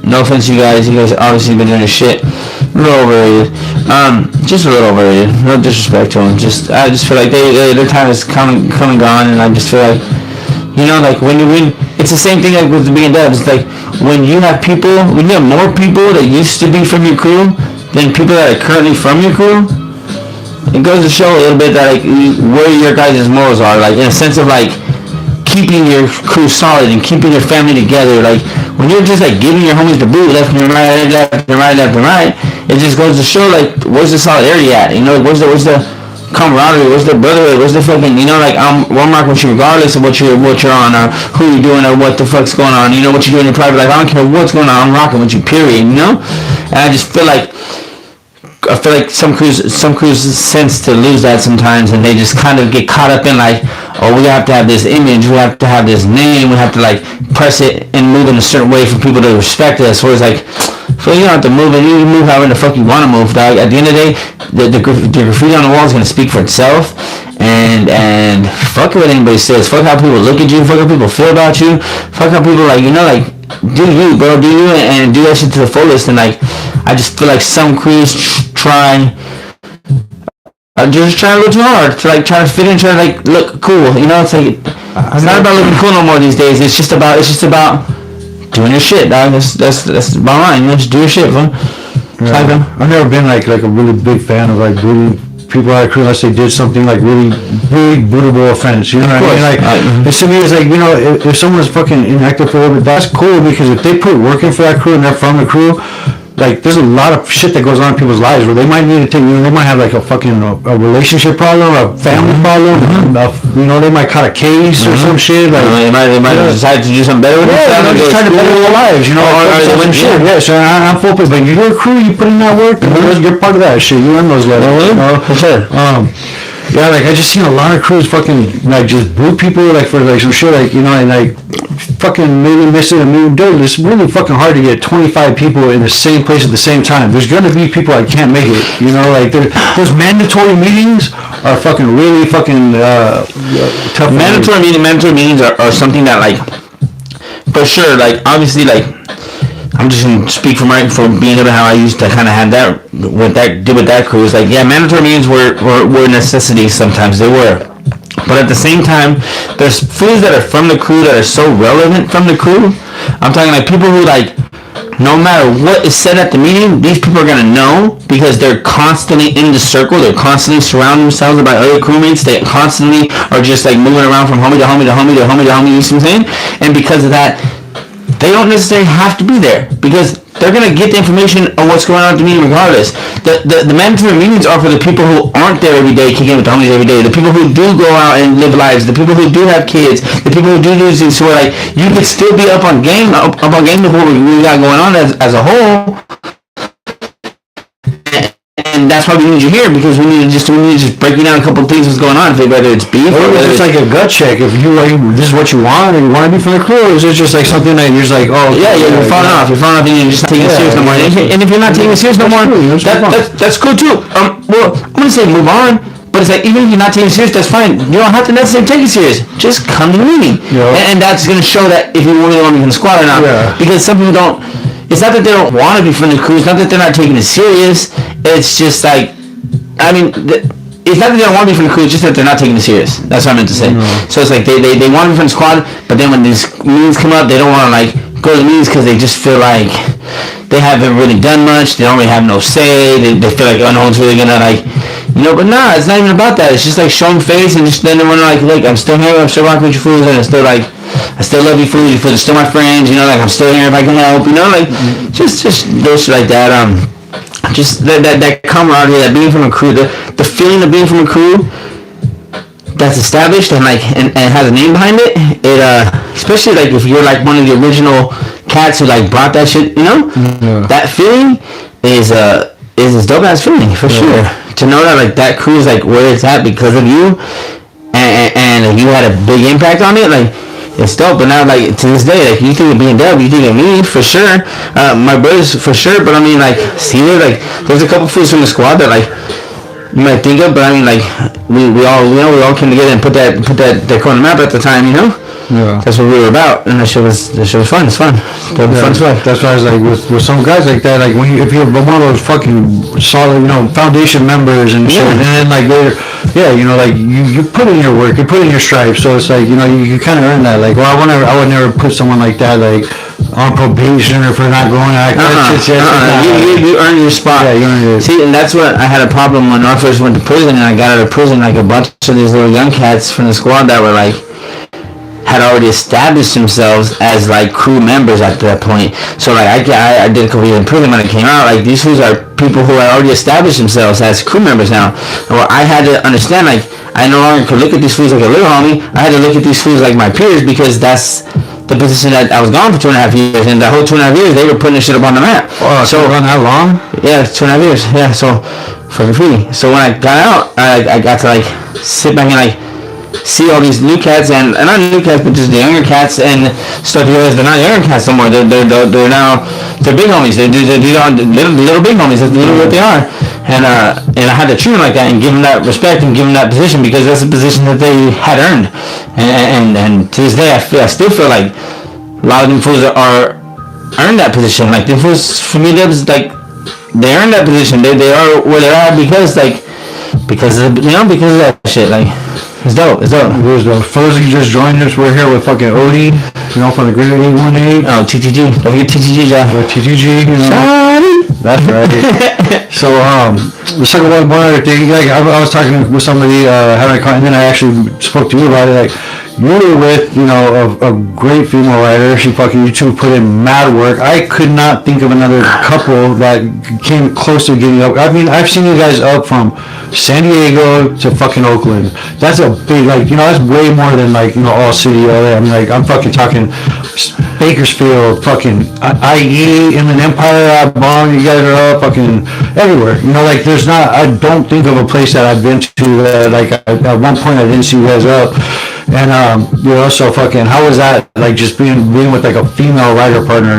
No offense, you guys. You guys obviously been doing this shit. A little overrated. Just a little overrated. No disrespect to them. I just feel like their time is come and gone, and I just feel like, you know, like when you win, it's the same thing like with the being devs. It's like when you have more people that used to be from your crew than people that are currently from your crew, it goes to show a little bit that like where your guys' morals are, like in a sense of like keeping your crew solid and keeping your family together. Like when you're just like giving your homies the boot left and right, it just goes to show like where's the solidarity at? You know, where's the camaraderie, where's the brotherhood, where's the fucking, you know, like I'm rocking with you regardless of what you're on or who you're doing or what the fuck's going on, you know, what you're doing in private life. I don't care what's going on, I'm rocking with you, period, you know. And I just feel like some crews sense to lose that sometimes, and they just kind of get caught up in like, oh, we have to have this image, we have to have this name, we have to like press it and move in a certain way for people to respect us. Whereas like, so you don't have to move it, you can move however the fuck you want to move, dog. At the end of the day, the graffiti on the wall is going to speak for itself, and fuck what anybody says, fuck how people look at you, fuck how people feel about you, fuck how people like, you know, like, do you, bro, do you, and do that shit to the fullest. And like, I just feel like some crews try a little too hard to like try to fit in, try to like look cool, you know. It's like it's not about looking cool no more these days. It's just about doing your shit, dog. That's the bottom line. You know, just do your shit, man. Yeah. I've never been like a really big fan of like really people out of crew unless they did something like really bootable offense. You know what I mean? Like it's to me, it's like, you know, if someone's fucking inactive for a little bit, that's cool, because if they put work in for that crew and they're from the crew, like there's a lot of shit that goes on in people's lives where they might need to take, you know, they might have like a fucking a relationship problem, a family problem, you know, they might cut a case or some shit. Like they might decide to do something better with themselves. They're just trying to better their lives, you know. Or they win shit. Yeah, so I'm full of it. But you're a crew, you put in that work, you're part of that shit. You earn those letters. You know? For sure. Yeah, like I just seen a lot of crews fucking like just boot people like for like some shit, like, you know, and like fucking maybe miss it. I mean, dude, it's really fucking hard to get 25 people in the same place at the same time. There's gonna be people that can't make it, you know, like those mandatory meetings are fucking really fucking tough. Mandatory meetings are something that, like, for sure, like, obviously, like, I'm just gonna speak from being able to how I used to kind of have that with that crew. It's like, yeah, mandatory meetings were necessities sometimes. They were, but at the same time, there's fools that are from the crew that are so relevant from the crew. I'm talking like people who, like, no matter what is said at the meeting, these people are gonna know because they're constantly in the circle. They're constantly surrounding themselves by other crewmates. They constantly are just like moving around from homie to homie to homie to homie to homie. You see what I'm saying? And because of that, they don't necessarily have to be there because they're going to get the information on what's going on at the meeting regardless. The mandatory meetings are for the people who aren't there every day, kicking with the homies every day, the people who do go out and live lives, the people who do have kids, the people who do these things where, like, you could still be up on game with what we got going on as a whole. And that's why we need you here, because we need to just break down a couple of things that's going on, whether it's beef or whether it's like a gut check. If you like, this is what you want, or you want to be from the crew, or is it just like something that you're just like, oh yeah, you're falling off, and you're just not taking it serious no more. And if you're not taking it serious no more, that's cool too. Well, I'm gonna say move on. But it's like, even if you're not taking it serious, that's fine. You don't have to necessarily take it serious. Just come to the meeting. And that's going to show that if you really want to be in the squad or not. Yeah. Because some people don't, it's not that they don't want to be from the crew, it's not that they're not taking it serious. It's just like, I mean, it's not that they don't want to be from the crew, it's just that they're not taking it serious. That's what I meant to say. So it's like, they want to be from the squad, but then when these meetings come up, they don't want to, like, go to the meetings because they just feel like they haven't really done much, they don't really have no say, they feel like, oh, no one's really going to, like, you know, but nah, it's not even about that. It's just like showing face and just letting everyone know, like, look, I'm still here, I'm still rocking with you fools, and I'm still like, I still love you fools, you fools are still my friends, you know, like, I'm still here if I can help, you know, like, just those like that, just that camaraderie, that being from a crew, the feeling of being from a crew that's established and like and has a name behind it, especially like if you're like one of the original cats who like brought that shit, you know, that feeling is as dope as feeling for sure. To know that like that crew is like where it's at because of you, and you had a big impact on it, like it's dope. But now, like, to this day, like, you think of being dub, you think of me for sure, my brothers for sure. But I mean, like, see, there's a couple fools from the squad that like you might think of, but I mean, like, we all came together and put that on the map at the time, you know. Yeah. That's what we were about, and that shit was fun. It's fun. Fun stuff. That's why I was like, with some guys like that, like if you're one of those fucking solid, you know, foundation members and shit, and then like you know, like you put in your work, you put in your stripes, so it's like, you know, you kind of earn that. Like, well, I would never put someone like that like on probation or for not going out. You earn your spot. Yeah, you earn it. See, and that's what I had a problem when I first went to prison, and I got out of prison. Like a bunch of these little young cats from the squad that were like had already established themselves as like crew members at that point. So like I did a couple years in prison when I came out. Like these fools are people who had already established themselves as crew members now. Well, I had to understand, like, I no longer could look at these fools like a little homie. I had to look at these fools like my peers, because that's the position that I was gone for 2.5 years, and the whole 2.5 years they were putting this shit up on the map. Oh, so run that long? Yeah, 2.5 years. Yeah, so for free. So when I got out, I got to like sit back and like see all these new cats, and not new cats, but just the younger cats, and start to realize they're not younger cats no more. They're now big homies. They're little big homies. That's literally what they are. And I had to treat them like that and give them that respect and give them that position, because that's a position that they had earned. And to this day, I still feel like a lot of them fools are earned that position. Like them fools, for me, that was like they earned that position. They are where they are because like because of that shit. Like, it's dope. It's dope. It is dope. For those of you just joined us, we're here with fucking Oadee, from the Graffiti 18. Oh, TTG. Don't forget TTG, John. TTG, That's right. So, let's talk about one other thing. Like, I was talking with somebody, having a call, and then I actually spoke to you about it. Like, you were with, a great female writer. You two put in mad work. I could not think of another couple that came close to getting up. I mean, I've seen you guys up from San Diego to fucking Oakland. That's a big, that's way more than, all city LA. I mean, I'm fucking talking Bakersfield, fucking IE, Inland Empire, Bong, you guys are up fucking everywhere. I don't think of a place that I've been to that, at one point I didn't see you guys up. And, so fucking, how was that, just being with, a female writer partner,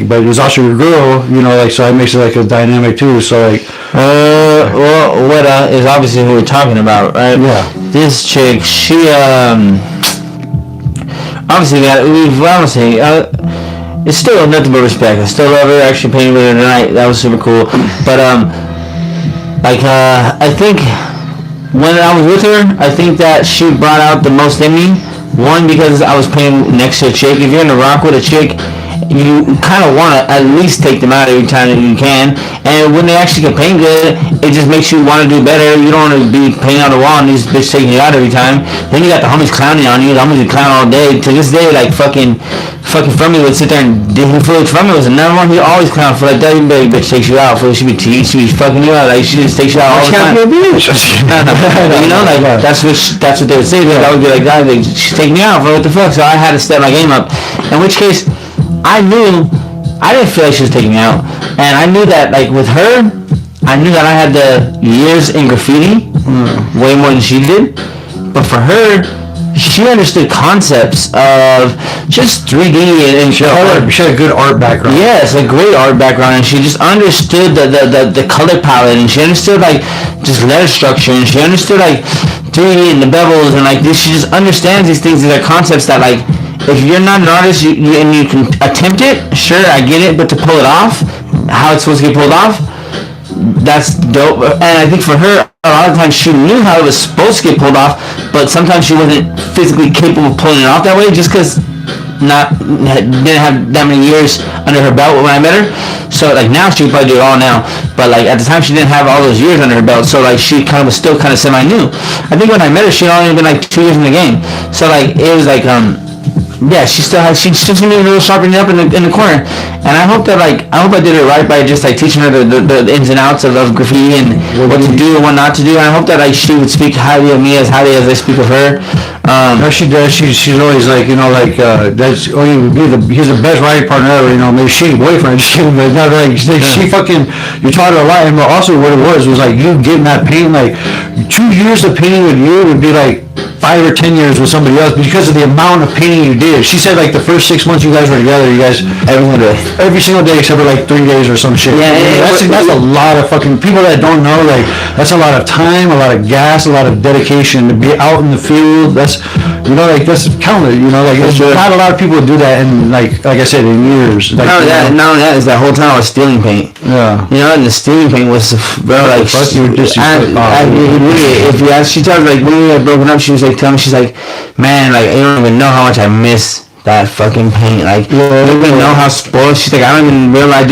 but it was also your girl, so it makes it, a dynamic, too, so, well, what, is obviously who we're talking about, right? Yeah. This chick, she, obviously, it's still nothing but respect. I still love her, actually painted with her tonight, that was super cool, but, I think, when I was with her, I think that she brought out the most in me. One, because I was playing next to a chick. If you're in a rock with a chick, you kind of want to at least take them out every time that you can. And when they actually can paint good, it just makes you want to do better. You don't want to be painting on the wall and these bitches taking you out every time. Then you got the homies clowning on you. The homies would clown all day. To this day, fucking Frummy would sit there and Frummy was another one. He always clowned for that bitch takes you out. She be fucking you out. She just takes you out all the time. That's what they would say. I would be like, God, she's taking me out. What the fuck? So I had to step my game up. In which case, I didn't feel like she was taking me out. And I knew that, with her, I knew that I had the years in graffiti, way more than she did. But for her, she understood concepts of just 3D and she had a good art background. Yes, a great art background, and she just understood the color palette, and she understood just letter structure, and she understood 3D and the bevels, and she just understands these things. These are concepts that if you're not an artist and you can attempt it, sure, I get it, but to pull it off, how it's supposed to get pulled off, that's dope. And I think for her, a lot of times she knew how it was supposed to get pulled off, but sometimes she wasn't physically capable of pulling it off that way, just because didn't have that many years under her belt when I met her. So now she could probably do it all now, but at the time she didn't have all those years under her belt, so she was still kind of semi-new. I think when I met her, she had only been 2 years in the game, so it was yeah, she's still gonna be a little sharpening up in the corner, and I hope that I did it right by just teaching her the ins and outs of graffiti and what to do and what not to do. And I hope that she would speak highly of me as highly as I speak of her. No, she does. She's always that's he's the best writing partner ever. Maybe she boyfriend, but not she fucking, you taught her a lot. And also what it was you getting that paint 2 years of painting with you would be 5 or 10 years with somebody else because of the amount of painting you did. She said the first 6 months you guys were together, you guys every single day except for 3 days or some shit. Yeah, that's a lot of fucking people that don't know. That's a lot of time, a lot of gas, a lot of dedication to be out in the field. That's that's counted. Not a lot of people do that in like I said in years. Not only that is that whole time I was stealing paint. Yeah. And the stealing paint was you were just if you ask, she tells when we had broken up, she was telling me, she's man, you don't even know how much I miss that fucking paint. You don't even know how spoiled. She's I didn't even realize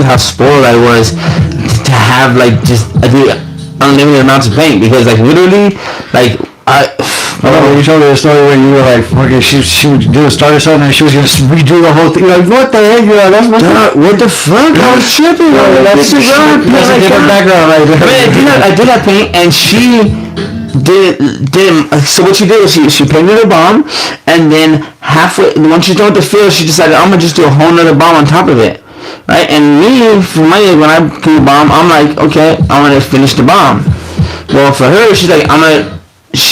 how spoiled I was to have just unlimited amounts of paint, because literally I remember you told me a story where you were fucking, she would do a start or something and she was gonna redo the whole thing. You're what the heck? That's my what the fuck? I was tripping. That's a different background. I did that paint, and she so what she did was she painted a bomb, and then halfway, once she's done with the fill, she decided I'm gonna just do a whole nother bomb on top of it, right? And me, for my end, when I do a bomb, I'm okay, I'm gonna finish the bomb. Well, for her, she's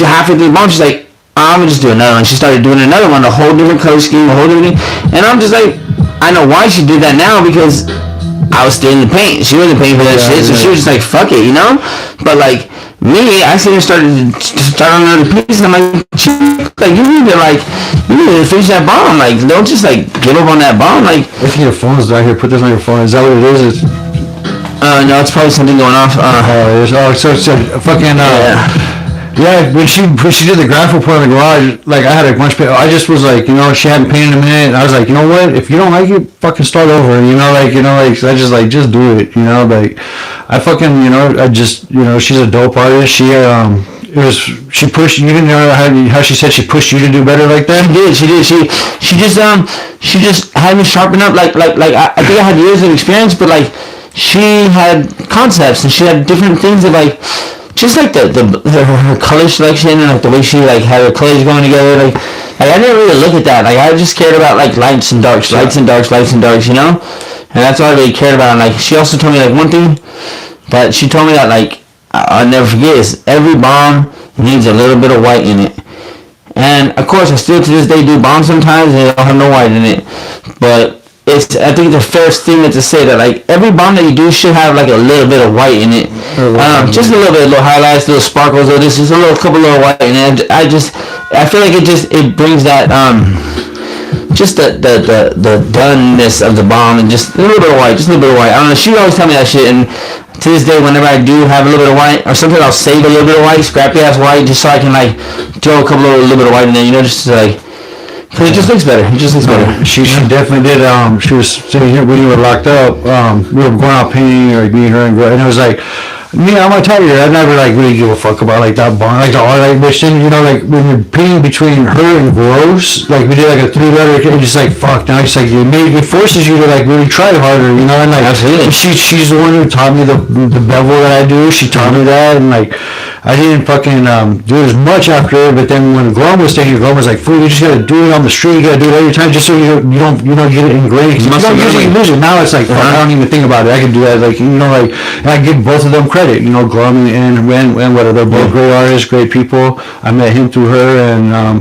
halfway through the bomb, she's I'm gonna just do another one. She started doing another one, a whole different color scheme, a whole different thing, and I'm just I know why she did that now, because I was still in the paint. She wasn't paying for that shit, so she was just fuck it, But me, I started to start on another piece, and I'm you need to finish that bomb. Don't just give up on that bomb. If your phone's down here, put this on your phone. Is that what it is? No, it's probably something going off. So it's a fucking. Yeah, when she did the Graff report in the garage, like I had a bunch of people, I just was like, she hadn't painted in a minute, and I was like, you know what, if you don't like it, fucking start over, so I just like, just do it, like, I fucking, I just, she's a dope artist, she pushed, you didn't know how she said she pushed you to do better like that? She did, she just had me sharpen up, like, I think I had years of experience, but like, she had concepts, and she had different things that like, just like her color selection and like the way she like had her colors going together, like I didn't really look at that. Like I just cared about like lights and darks, and that's all I really cared about. And like she also told me like one thing that she told me that like I'll never forget is every bomb needs a little bit of white in it. And of course I still to this day do bombs sometimes and they don't have no white in it, but I think it's a fair statement to say that like every bomb that you do should have like a little bit of white in it, just a little bit, little highlights, little sparkles, or just a couple little white in it. I feel like it brings that just the doneness of the bomb and just a little bit of white, I don't know. She always tell me that shit, and to this day, whenever I do have a little bit of white, or sometimes I'll save a little bit of white, scrappy ass white, just so I can like throw a little bit of white in there, just to, like. Cause it just looks better. She definitely did. She was saying when you were locked up. We were going out painting, or me and her, and it was like, me, I'm gonna tell you, I never like really give a fuck about like that bond, like the art, like which then like when you're painting between her and Gross, like we did like a 3-letter, and just like fuck. Now it's like it forces you to like really try harder, and like absolutely. She's the one who taught me the bevel that I do. She taught me that, and like. I didn't fucking do as much after it, but then when Glom was staying here, Glom was like, "Fool, you just gotta do it on the street. You gotta do it every time, just so you don't get it ingrained. You don't usually lose it. Now it's like, fuck, I don't even think about it. I can do that, like and I give both of them credit. Glom and whatever. They're both great artists, great people. I met him through her, and I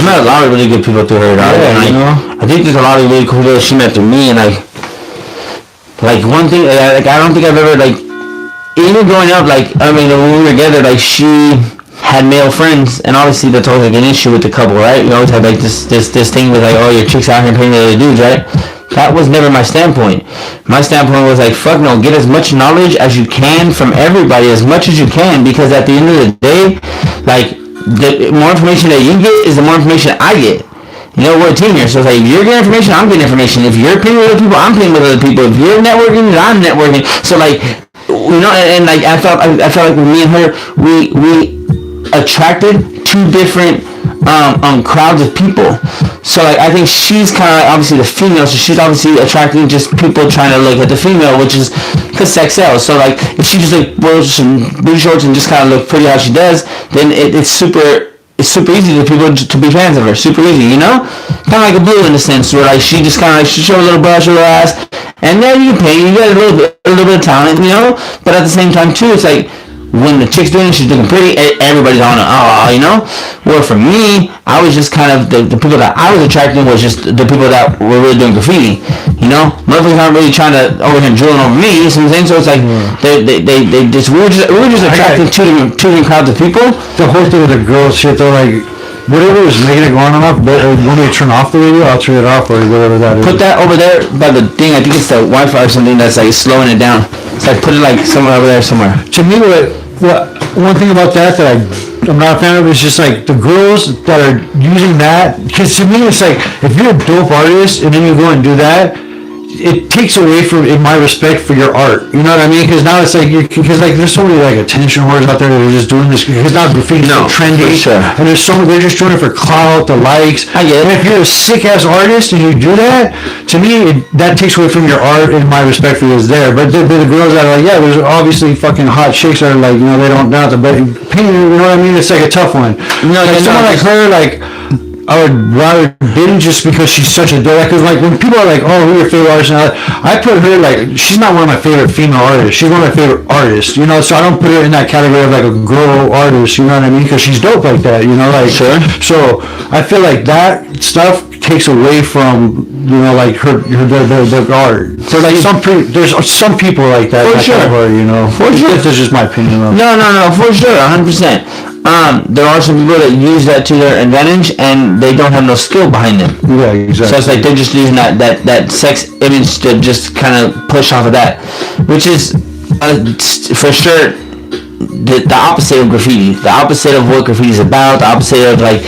met a lot of really good people through her. I think there's a lot of really cool people she met through me, and like one thing, like I don't think I've ever like. Even growing up, like, I mean, when we were together, like, she had male friends, and obviously that's always, like, an issue with the couple, right? You always have, like, this thing with, like, oh, your chick's out here painting other dudes, right? That was never my standpoint. My standpoint was, like, fuck no, get as much knowledge as you can from everybody, as much as you can, because at the end of the day, like, the more information that you get is the more information I get. We're a team here, so it's like, if you're getting information, I'm getting information. If you're painting with other people, I'm painting with other people. If you're networking, I'm networking. So, like, and like I felt like with me and her, we attracted two different crowds of people. So like I think she's kind of like obviously the female, so she's obviously attracting just people trying to look at the female, which is because sex sells. So like if she just like wears some booty shorts and just kind of look pretty how she does, then it's super easy for people to be fans of her. Super easy, kind of like a Blue in a sense, where like she just kind of like she show a little brush, a little ass. And then you can pay, you get a little bit of talent, but at the same time too, it's like when the chick's doing it, she's looking pretty, everybody's on it, Where for me, I was just kind of, the people that I was attracting was just the people that were really doing graffiti, Motherfuckers aren't really trying to over here drooling over me, you know what I'm saying? So it's like, we were just attracting two different crowds of people. The whole thing with the girls shit though, like, whatever is making it go on and off, but when we turn off the radio, I'll turn it off or whatever that is. Put that over there by the thing. I think it's the Wi-Fi or something that's like slowing it down. It's like put it like somewhere over there somewhere. To me, one thing about that I'm not a fan of is just like the girls that are using that. Because to me, it's like if you're a dope artist and then you go and do that, it takes away from my respect for your art. You know what I mean? Because now it's like there's so many like attention whores out there that are just doing this because now graffiti's so trendy, sure. And they're just doing it for clout, the likes. I get it. And if you're a sick ass artist and you do that, to me that takes away from your art, and my respect for you is there. But the girls that are like, yeah, there's obviously fucking hot chicks that are like, they don't know the paint. You know what I mean? It's like a tough one. Like someone like her, like. I would rather didn't just because she's such a dope. Because like when people are like, "Oh, who's your favorite artist?" And I put her like she's not one of my favorite female artists. She's one of my favorite artists. So I don't put her in that category of like a girl artist. You know what I mean? Because she's dope like that. Like sure. So I feel like that stuff takes away from like her art. So like there's some people like that. For sure. For sure. That's just my opinion. No, for sure, 100%. there are some people that use that to their advantage, and they don't have no skill behind them. Yeah, exactly. So it's like they're just using that sex image to just kind of push off of that, which is for sure the opposite of graffiti. The opposite of what graffiti is about. The opposite of like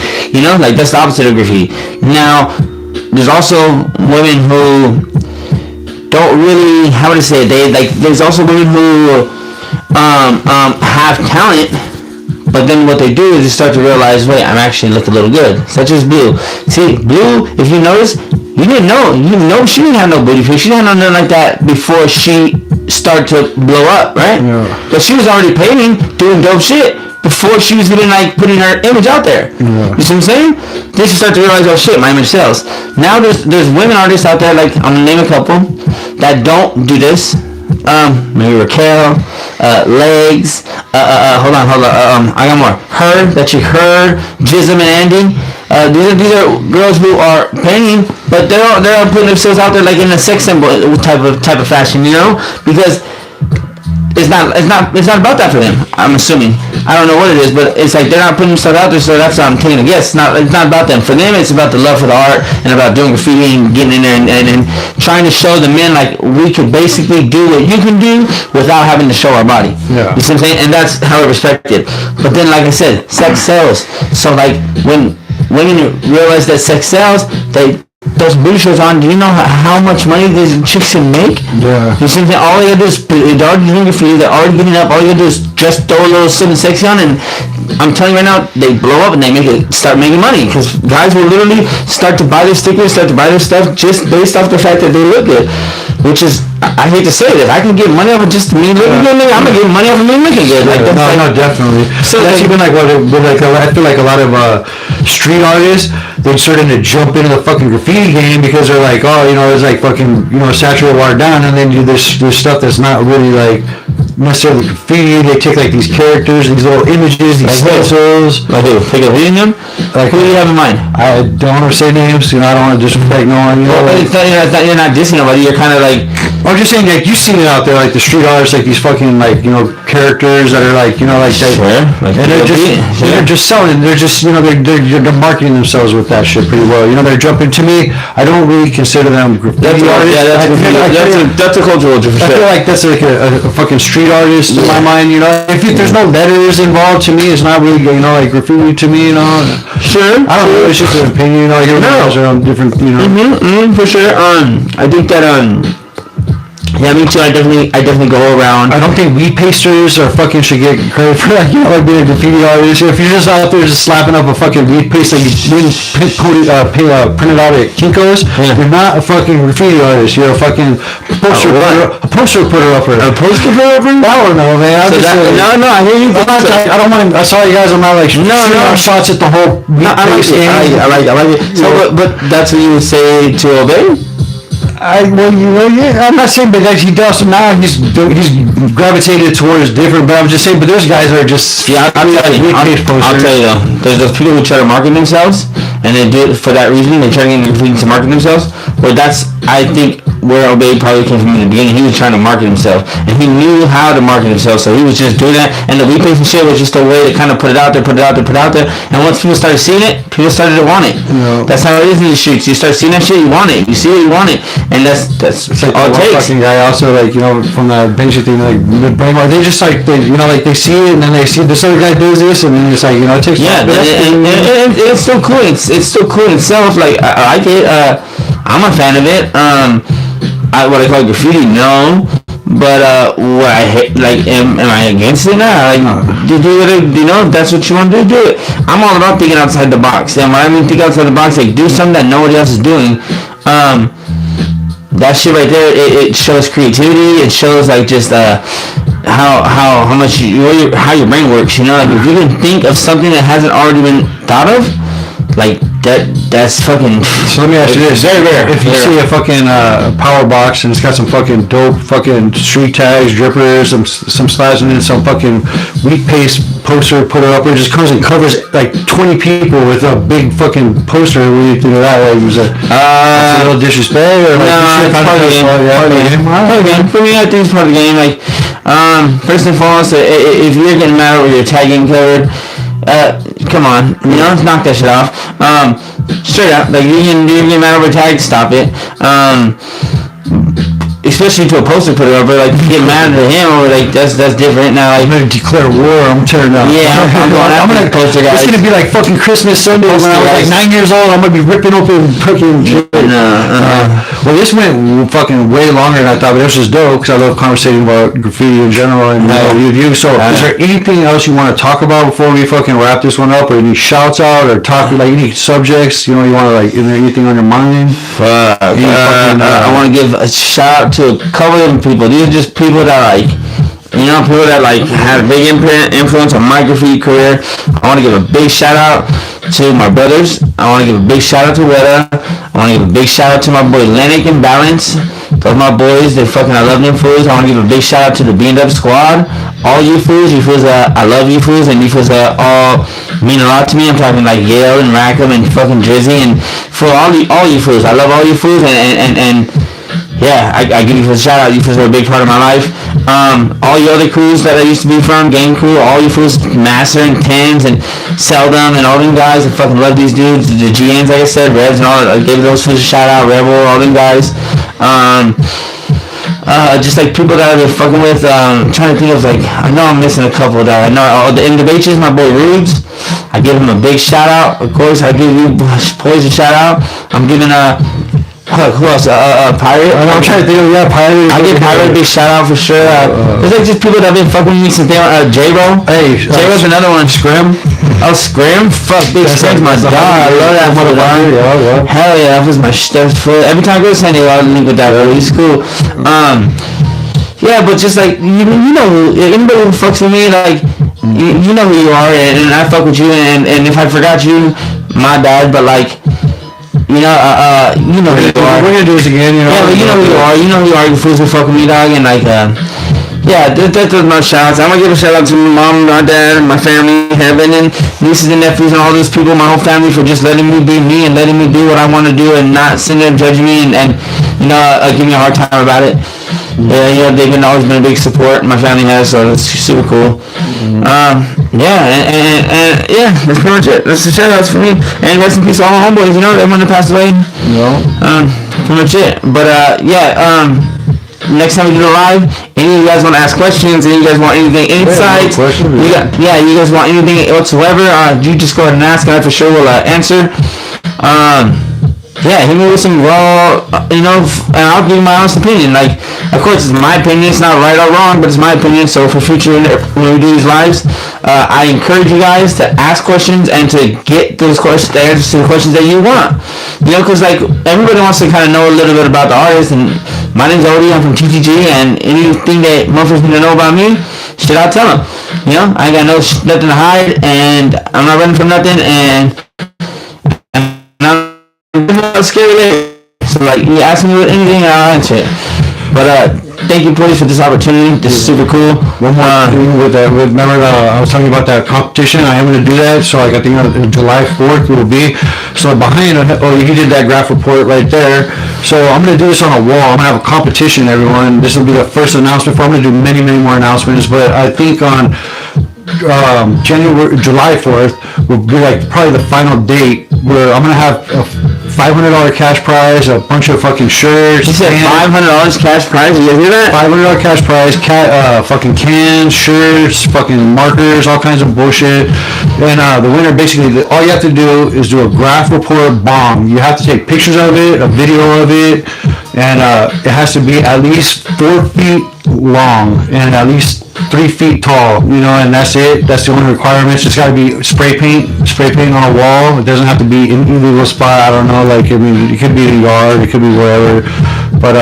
that's the opposite of graffiti. Now, there's also women who don't really, how would I say it? There's also women who have talent. But then what they do is they start to realize, wait, I'm actually looking a little good. Such as Blue. See, Blue, if you notice, you didn't know she didn't have no booty pics. She didn't have nothing like that before she started to blow up, right? Yeah. But she was already painting, doing dope shit before she was even like putting her image out there. Yeah. You see what I'm saying? Then she started to realize, oh shit, my image sells. Now there's women artists out there, like I'm gonna name a couple, that don't do this. Maybe Raquel, Legs, hold on, I got more. Her, that you heard, Jism and Andy. These are girls who are painting, but they're putting themselves out there like in a sex symbol type of fashion, because it's not about that for them. I'm assuming. I don't know what it is, but it's like they're not putting themselves out there, so that's what I'm taking a guess. It's not about them. For them, it's about the love for the art and about doing graffiti and getting in there and trying to show the men like we could basically do what you can do without having to show our body. Yeah. You see what I'm saying? And that's how I respect it. But then, like I said, sex sells. So like when women realize that sex sells, those booty shorts on, do you know how much money these chicks can make? Yeah. You see what I'm saying? All you gotta do is, they're already doing graffiti, they're already getting up, all you gotta do is just throw a little something sexy on, and I'm telling you right now, they blow up and they start making money, because guys will literally start to buy their stickers, start to buy their stuff just based off the fact that they look good. Which is, I hate to say this, I can get money off of just me looking good, I'm gonna get money off of me looking good. Like, no, definitely. So that's even like what I feel like a lot of street artists, they're starting to jump into the fucking graffiti game because they're like, oh, it's like fucking, saturated, watered down, and then do this stuff that's not really like necessarily graffiti. They take like these characters, these little images, these stencils. Like who? Take a reading them? Like who do you have in mind? I don't want to say names, I don't want to disrespect no one. You're not dissing nobody. You're kind of like. I'm just saying, like, you've seen it out there, like the street artists, like these fucking, like, characters that are like, like that. Sure. Like, and they're just selling. They're just, they're marketing themselves with that shit pretty well. They're jumping. To me, I don't really consider them graffiti artists. Yeah, that's a cultural for sure. I feel like that's like a fucking street artist in my mind. If there's no letters involved, to me, it's not really, like graffiti to me. Sure. I don't know. It's just an opinion. Everyone has their own different. For sure. I think that yeah, me too. I definitely go around. I don't think weed pasters or fucking should get credit for like being a graffiti artist. If you're just out there just slapping up a fucking weed paste that you didn't printed out at Kinko's, you're not a fucking graffiti artist. You're a fucking poster putter upper. A poster putter upper? I don't know, man. No, I hear you. I don't want to. Sorry, guys. I'm not like shooting shots at the whole weed paste. I like it. So, but that's what you would say to Oadee? I'm not saying, but like he does now. He's gravitated towards different. But I'm just saying. But there's guys that are just. Yeah, I'll tell you though. There's those people who try to market themselves, and they do it for that reason. They try to get graffiti to market themselves. But that's, I think, where Oadee probably came from in the beginning. He was trying to market himself, and he knew how to market himself. So he was just doing that, and the weed paste and shit was just a way to kind of put it out there. And once people started seeing it, people started to want it. That's how it is in the streets. You start seeing that shit, you want it. You see it, you want it. And that's like all it takes. Fucking guy also, like, from the basic thing, like the brainwash, they just like they they see it, and then they see this other guy does this, and then it's like it takes. Yeah, and it's still cool. It's still cool in itself. Like I like it. I'm a fan of it. What I call graffiti, no. But what I hate, like, am I against it now? Like, do it. If that's what you want to do it. I'm all about thinking outside the box. And when I mean think outside the box, like do something that nobody else is doing. That shit right there, it shows creativity. It shows like just how much how your brain works. Like if you can think of something that hasn't already been thought of, like that's fucking. So let me ask you this: very rare. If you see a fucking power box and it's got some fucking dope fucking street tags, drippers, some slabs, and then some fucking weed paste poster put it up, it just comes and covers like 20 people with a big fucking poster. What do you think of that? Like, was it a little disrespect or like? No, it's part of the game. For me, I think it's part of the game. Like, first and foremost, if you're getting mad over your tag getting covered, come on, knock that shit off. Straight up, like you can get mad over a tag, stop it. Especially to a poster put it over, like if you get mad at him or like that's different. Now like, I'm gonna declare war. I'm tearing up. Yeah, I'm gonna poster guys. It's gonna be like fucking Christmas Sunday when I was like 9 years old. I'm gonna be ripping open fucking shit. Well, this went fucking way longer than I thought, but it was just dope because I love conversating about graffiti in general and you. So, is there anything else you want to talk about before we fucking wrap this one up, or any shouts out, or talk like any subjects you want to like? Is there anything on your mind? I want to give a shout out to a couple of people. These are just people that like, people that like had a big influence on my graffiti career. I want to give a big shout out to my brothers. I want to give a big shout out to Weta. I want to give a big shout out to my boy Lennox and Balance. Those my boys. I love them fools. I want to give a big shout out to the Beamed Up Squad. All you fools I love you fools, and you fools all mean a lot to me. I'm talking like Yale and Rackham and fucking Drizzy, and for all you fools, I love all you fools, and yeah, I give you a shout out. You fools are a big part of my life. All you other crews that I used to be from, Game Crew, all you fools, Master and Tens and Seldom and all them guys, I fucking love these dudes. The GNs, like I said, Revs and all, I gave those fools a shout out. Rebel, all them guys. Just like people that I've been fucking with. I'm trying to think of like, I know I'm missing a couple that I know. In the Baches, my boy Rubes, I give him a big shout out. Of course, I give you Pois a shout out. I'm giving who else? Pirate. I'm trying to think of Pirate. I give Pirate a big shout out for sure. There's like just people that have been fucking with me since they were J-Ro. Hey, J-Ro's another one. Scrim. Oh, Scrim? Fuck, Big Scrim's my dog. I love that motherfucker. Yeah. Hell yeah, that was my stuff. Every time I go to San Diego, I link with that bro. He's cool. Yeah, but just like anybody who fucks with me, like you know who you are, and I fuck with you, and if I forgot you, my bad. But like, you know who you are. We're gonna do this again, Yeah, but you know who you are. You know who you are. You fools who fuck with me, dog, and like, yeah, that's my shouts. I'm gonna give a shout out to my mom, my dad, and my family, Heaven, and nieces and nephews, and all those people, my whole family, for just letting me be me and letting me do what I want to do, and not sitting there judging me and give me a hard time about it. Yeah, they've always been a big support. My family has, so it's super cool. Yeah, and yeah, that's pretty much it. That's the shout outs for me. And rest in peace to all my homeboys, everyone that passed away. Pretty much it. But next time we do a live, any of you guys want to ask questions, any of you guys want anything, insights, you guys want anything whatsoever, you just go ahead and ask, and I for sure will answer. Yeah, hit me with some raw, and I'll give you my honest opinion. Like, of course, it's my opinion. It's not right or wrong, but it's my opinion. So for future, when we do these lives, I encourage you guys to ask questions and to get those questions, the answers to the questions that you want. Because like everybody wants to kind of know a little bit about the artist. And my name's Oadee. I'm from TTG, and anything that motherfuckers need to know about me, shit, I'll tell them. I ain't got nothing to hide, and I'm not running from nothing, and I'm scary. So like, you ask me with anything, I'll answer it. But thank you, Pois, for this opportunity. This is super cool. One more thing with that. Remember, I was talking about that competition. I am going to do that. So like, I think on July 4th it will be. So behind, he did that Graff report right there. So I'm going to do this on a wall. I'm going to have a competition, everyone. This will be the first announcement. I'm going to do many, many more announcements. But I think on July 4th will be like probably the final date where I'm gonna have a $500 cash prize, a bunch of fucking shirts. You said $500 cash prize? You hear that? $500 cash prize, fucking cans, shirts, fucking markers, all kinds of bullshit. And the winner, basically, all you have to do is do a Graff report bomb. You have to take pictures of it, a video of it, and it has to be at least 4 feet long and at least 3 feet tall, and that's it. That's the only requirements. It's got to be spray paint on a wall. It doesn't have to be in any little spot. I don't know, like, I mean, it could be in a yard, it could be wherever. But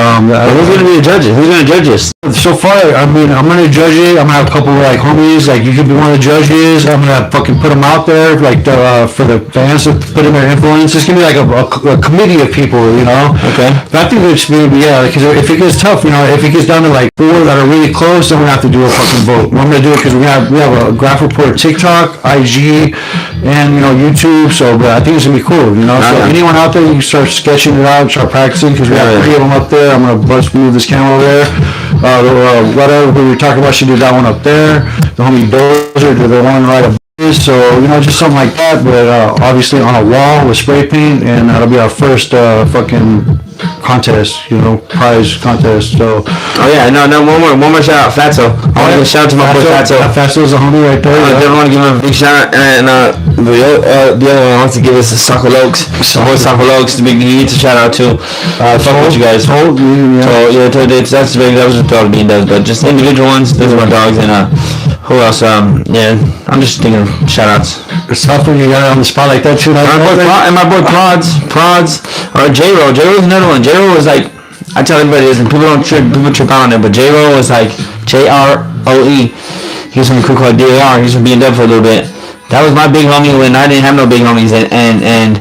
who's going to be the judges? Who's going to judge this? So far, I mean, I'm going to judge it. I'm going to have a couple of like homies, like you could be one of the judges. I'm going to fucking put them out there, like for the fans to put in their influence. It's going to be like a committee of people, Okay. But I think it's going to be, because if it gets tough, if it gets down to like 4 that are really close, then we have to do a fucking vote. I'm going to do it because we have a Graff report TikTok, IG, and YouTube. So, but I think it's going to be cool. So anyone out there, you can start sketching it out, start practicing, because we have 3 of them up there. I'm going to move this camera over there. Whatever we were talking about, she did that one up there. The homie Dozer did the one right above. is. So, just something like that, but obviously on a wall with spray paint, and that'll be our first fucking contest, prize contest. So, oh yeah, no, one more shout out, Fatso. I want to give a shout out to my boy Fatso. Fatso's a homie right there. I definitely want to give him a big shout out, and the other one I want to give is Soccer Lokes. My boy Soccer Lokes, he needs a shout out too. Fuck with you guys. That's big. That was a dog being does, but just individual ones. Those are my dogs, and who else? Yeah, I'm just thinking of shout outs. It's tough when you got it on the spot like that too. My boy Prods, or J-Ro. J-Ro's another one. J-Ro was like, I tell everybody this, and people trip out on it, but J-Ro was like J-R-O-E. He was from a crew called D-A-R. He was from B&W for a little bit. That was my big homie when I didn't have no big homies, and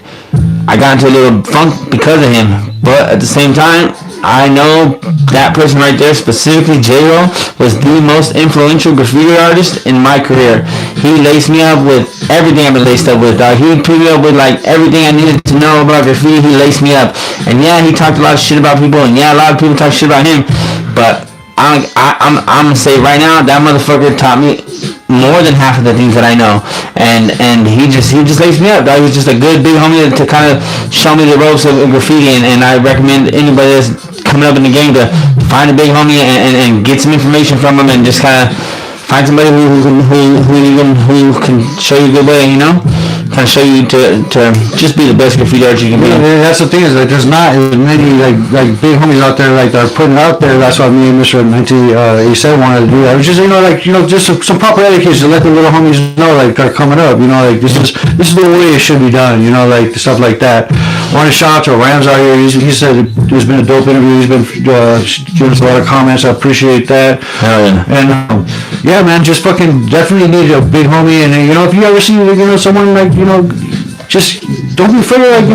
I got into a little funk because of him. But at the same time, I know that person right there, specifically J-Ro, was the most influential graffiti artist in my career. He laced me up with everything I've been laced up with, dog. He would put me up with like everything I needed to know about graffiti. He laced me up. And yeah, he talked a lot of shit about people, and yeah, a lot of people talk shit about him. But I'm gonna say right now, that motherfucker taught me more than half of the things that I know, and he just laced me up, dog. He was just a good big homie to kind of show me the ropes of graffiti, and I recommend anybody that's coming up in the game to find a big homie and get some information from him, and just kind of find somebody who can show you a good way, kind of show you to just be the best graffiti artist you can be. Yeah, that's the thing, is that there's not as many like big homies out there like that are putting it out there. That's why me and Mr. 1987 wanted to do that. It was just just some proper etiquette to let the little homies know like they're coming up. This is the way it should be done. Like stuff like that. I want to shout out to Rams out here. He said it's been a dope interview. He's been giving us a lot of comments. I appreciate that. Hell yeah. And yeah, man, just fucking definitely need a big homie. And if you ever see someone like just don't be afraid of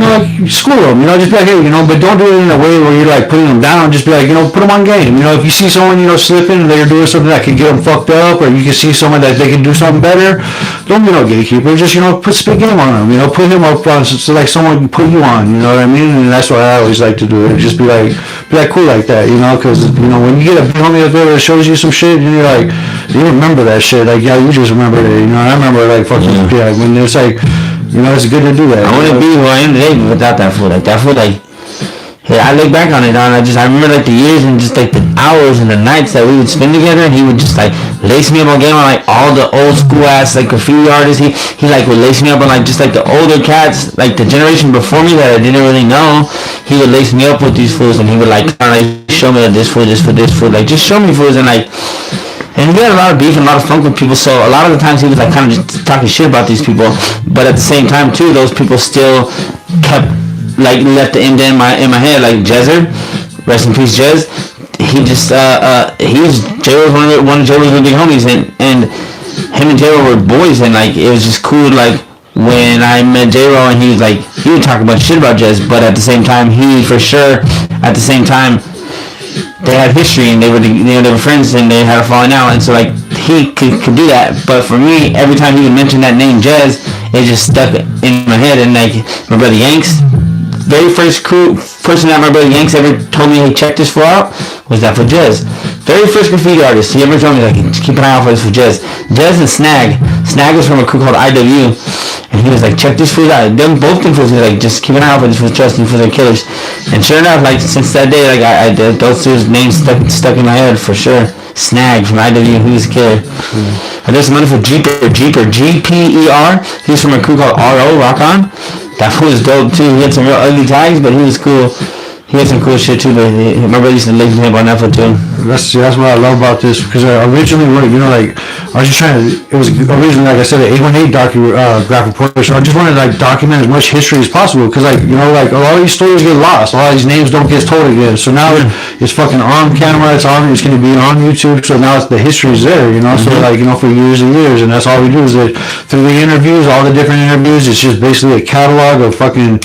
school them. Just be like, hey, but don't do it in a way where you're like putting them down. Just be like, put them on game. If you see someone slipping and they're doing something that can get them fucked up, or you can see someone that they can do something better, don't be no gatekeeper. Just put spit game on them. Put him up on so like someone can put you on. You know what I mean? And that's what I always like to do. Just be like cool like that. Because when you get a big homie up there that shows you some shit, and you're like, you remember that shit. Like, yeah, you just remember it. I remember like fucking when it's like. It's good to do that. I wouldn't be who I am today without that food. Hey, I look back on it, I remember the years and just the hours and the nights that we would spend together, and he would just lace me up on game on all the old school ass graffiti artists. He would lace me up on just the older cats, the generation before me that I didn't really know. He would lace me up with these fools, and he would show me this food, just show me fools, and we had a lot of beef and a lot of funk with people, so a lot of the times he was kind of just talking shit about these people, but at the same time too, those people still kept left the end in my head, like Jezzer, rest in peace Jez. He just he was J-Ro was one of J-Ro's big homies, and him and J-Ro were boys, and it was just cool when I met J-Ro, and he would talk about shit about Jez, but at the same time they had history, and they were friends, and they had a falling out, and so he could do that. But for me, every time he would mention that name Jez, it just stuck in my head. And my brother Yanks, very first person that my brother Yanks ever told me, hey, check this fool out, was that for Jez. Very first graffiti artist he ever told me, keep an eye out for this for Jez. Jez and Snag was from a crew called IW, and he was check this fool out. Both them fools, just keep an eye out for this for trust for their killers. And sure enough, since that day, those two names stuck in my head for sure. Snag from IW, he was a killer. And there's some other for Jeeper, G-P-E-R. He was from a crew called R.O. Rock On. That fool was dope too. He had some real ugly tags, but he was cool. He had some cool shit too, but my brother used to lace me up on that foot too. That's what I love about this, because originally, I was just trying to, it was originally, like I said, an 818 Graff report, so I just wanted to document as much history as possible, because a lot of these stories get lost, a lot of these names don't get told again, so now it's fucking on camera, it's going to be on YouTube, so now the history's there, so for years and years, and that's all we do is through the interviews, all the different interviews, it's just basically a catalog of fucking,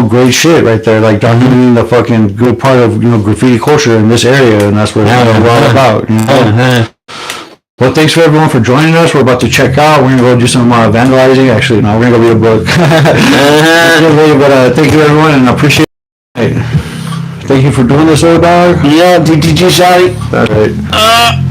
great shit right there, documenting the fucking good part of graffiti culture in this area, and that's what we're all about. Well, thanks for everyone for joining us. We're about to check out. We're gonna go do some vandalizing. Actually, no, we're gonna go read a book. But thank you everyone, and I appreciate it. Thank you for doing this, old dog. Yeah, GG, Shotty. All right.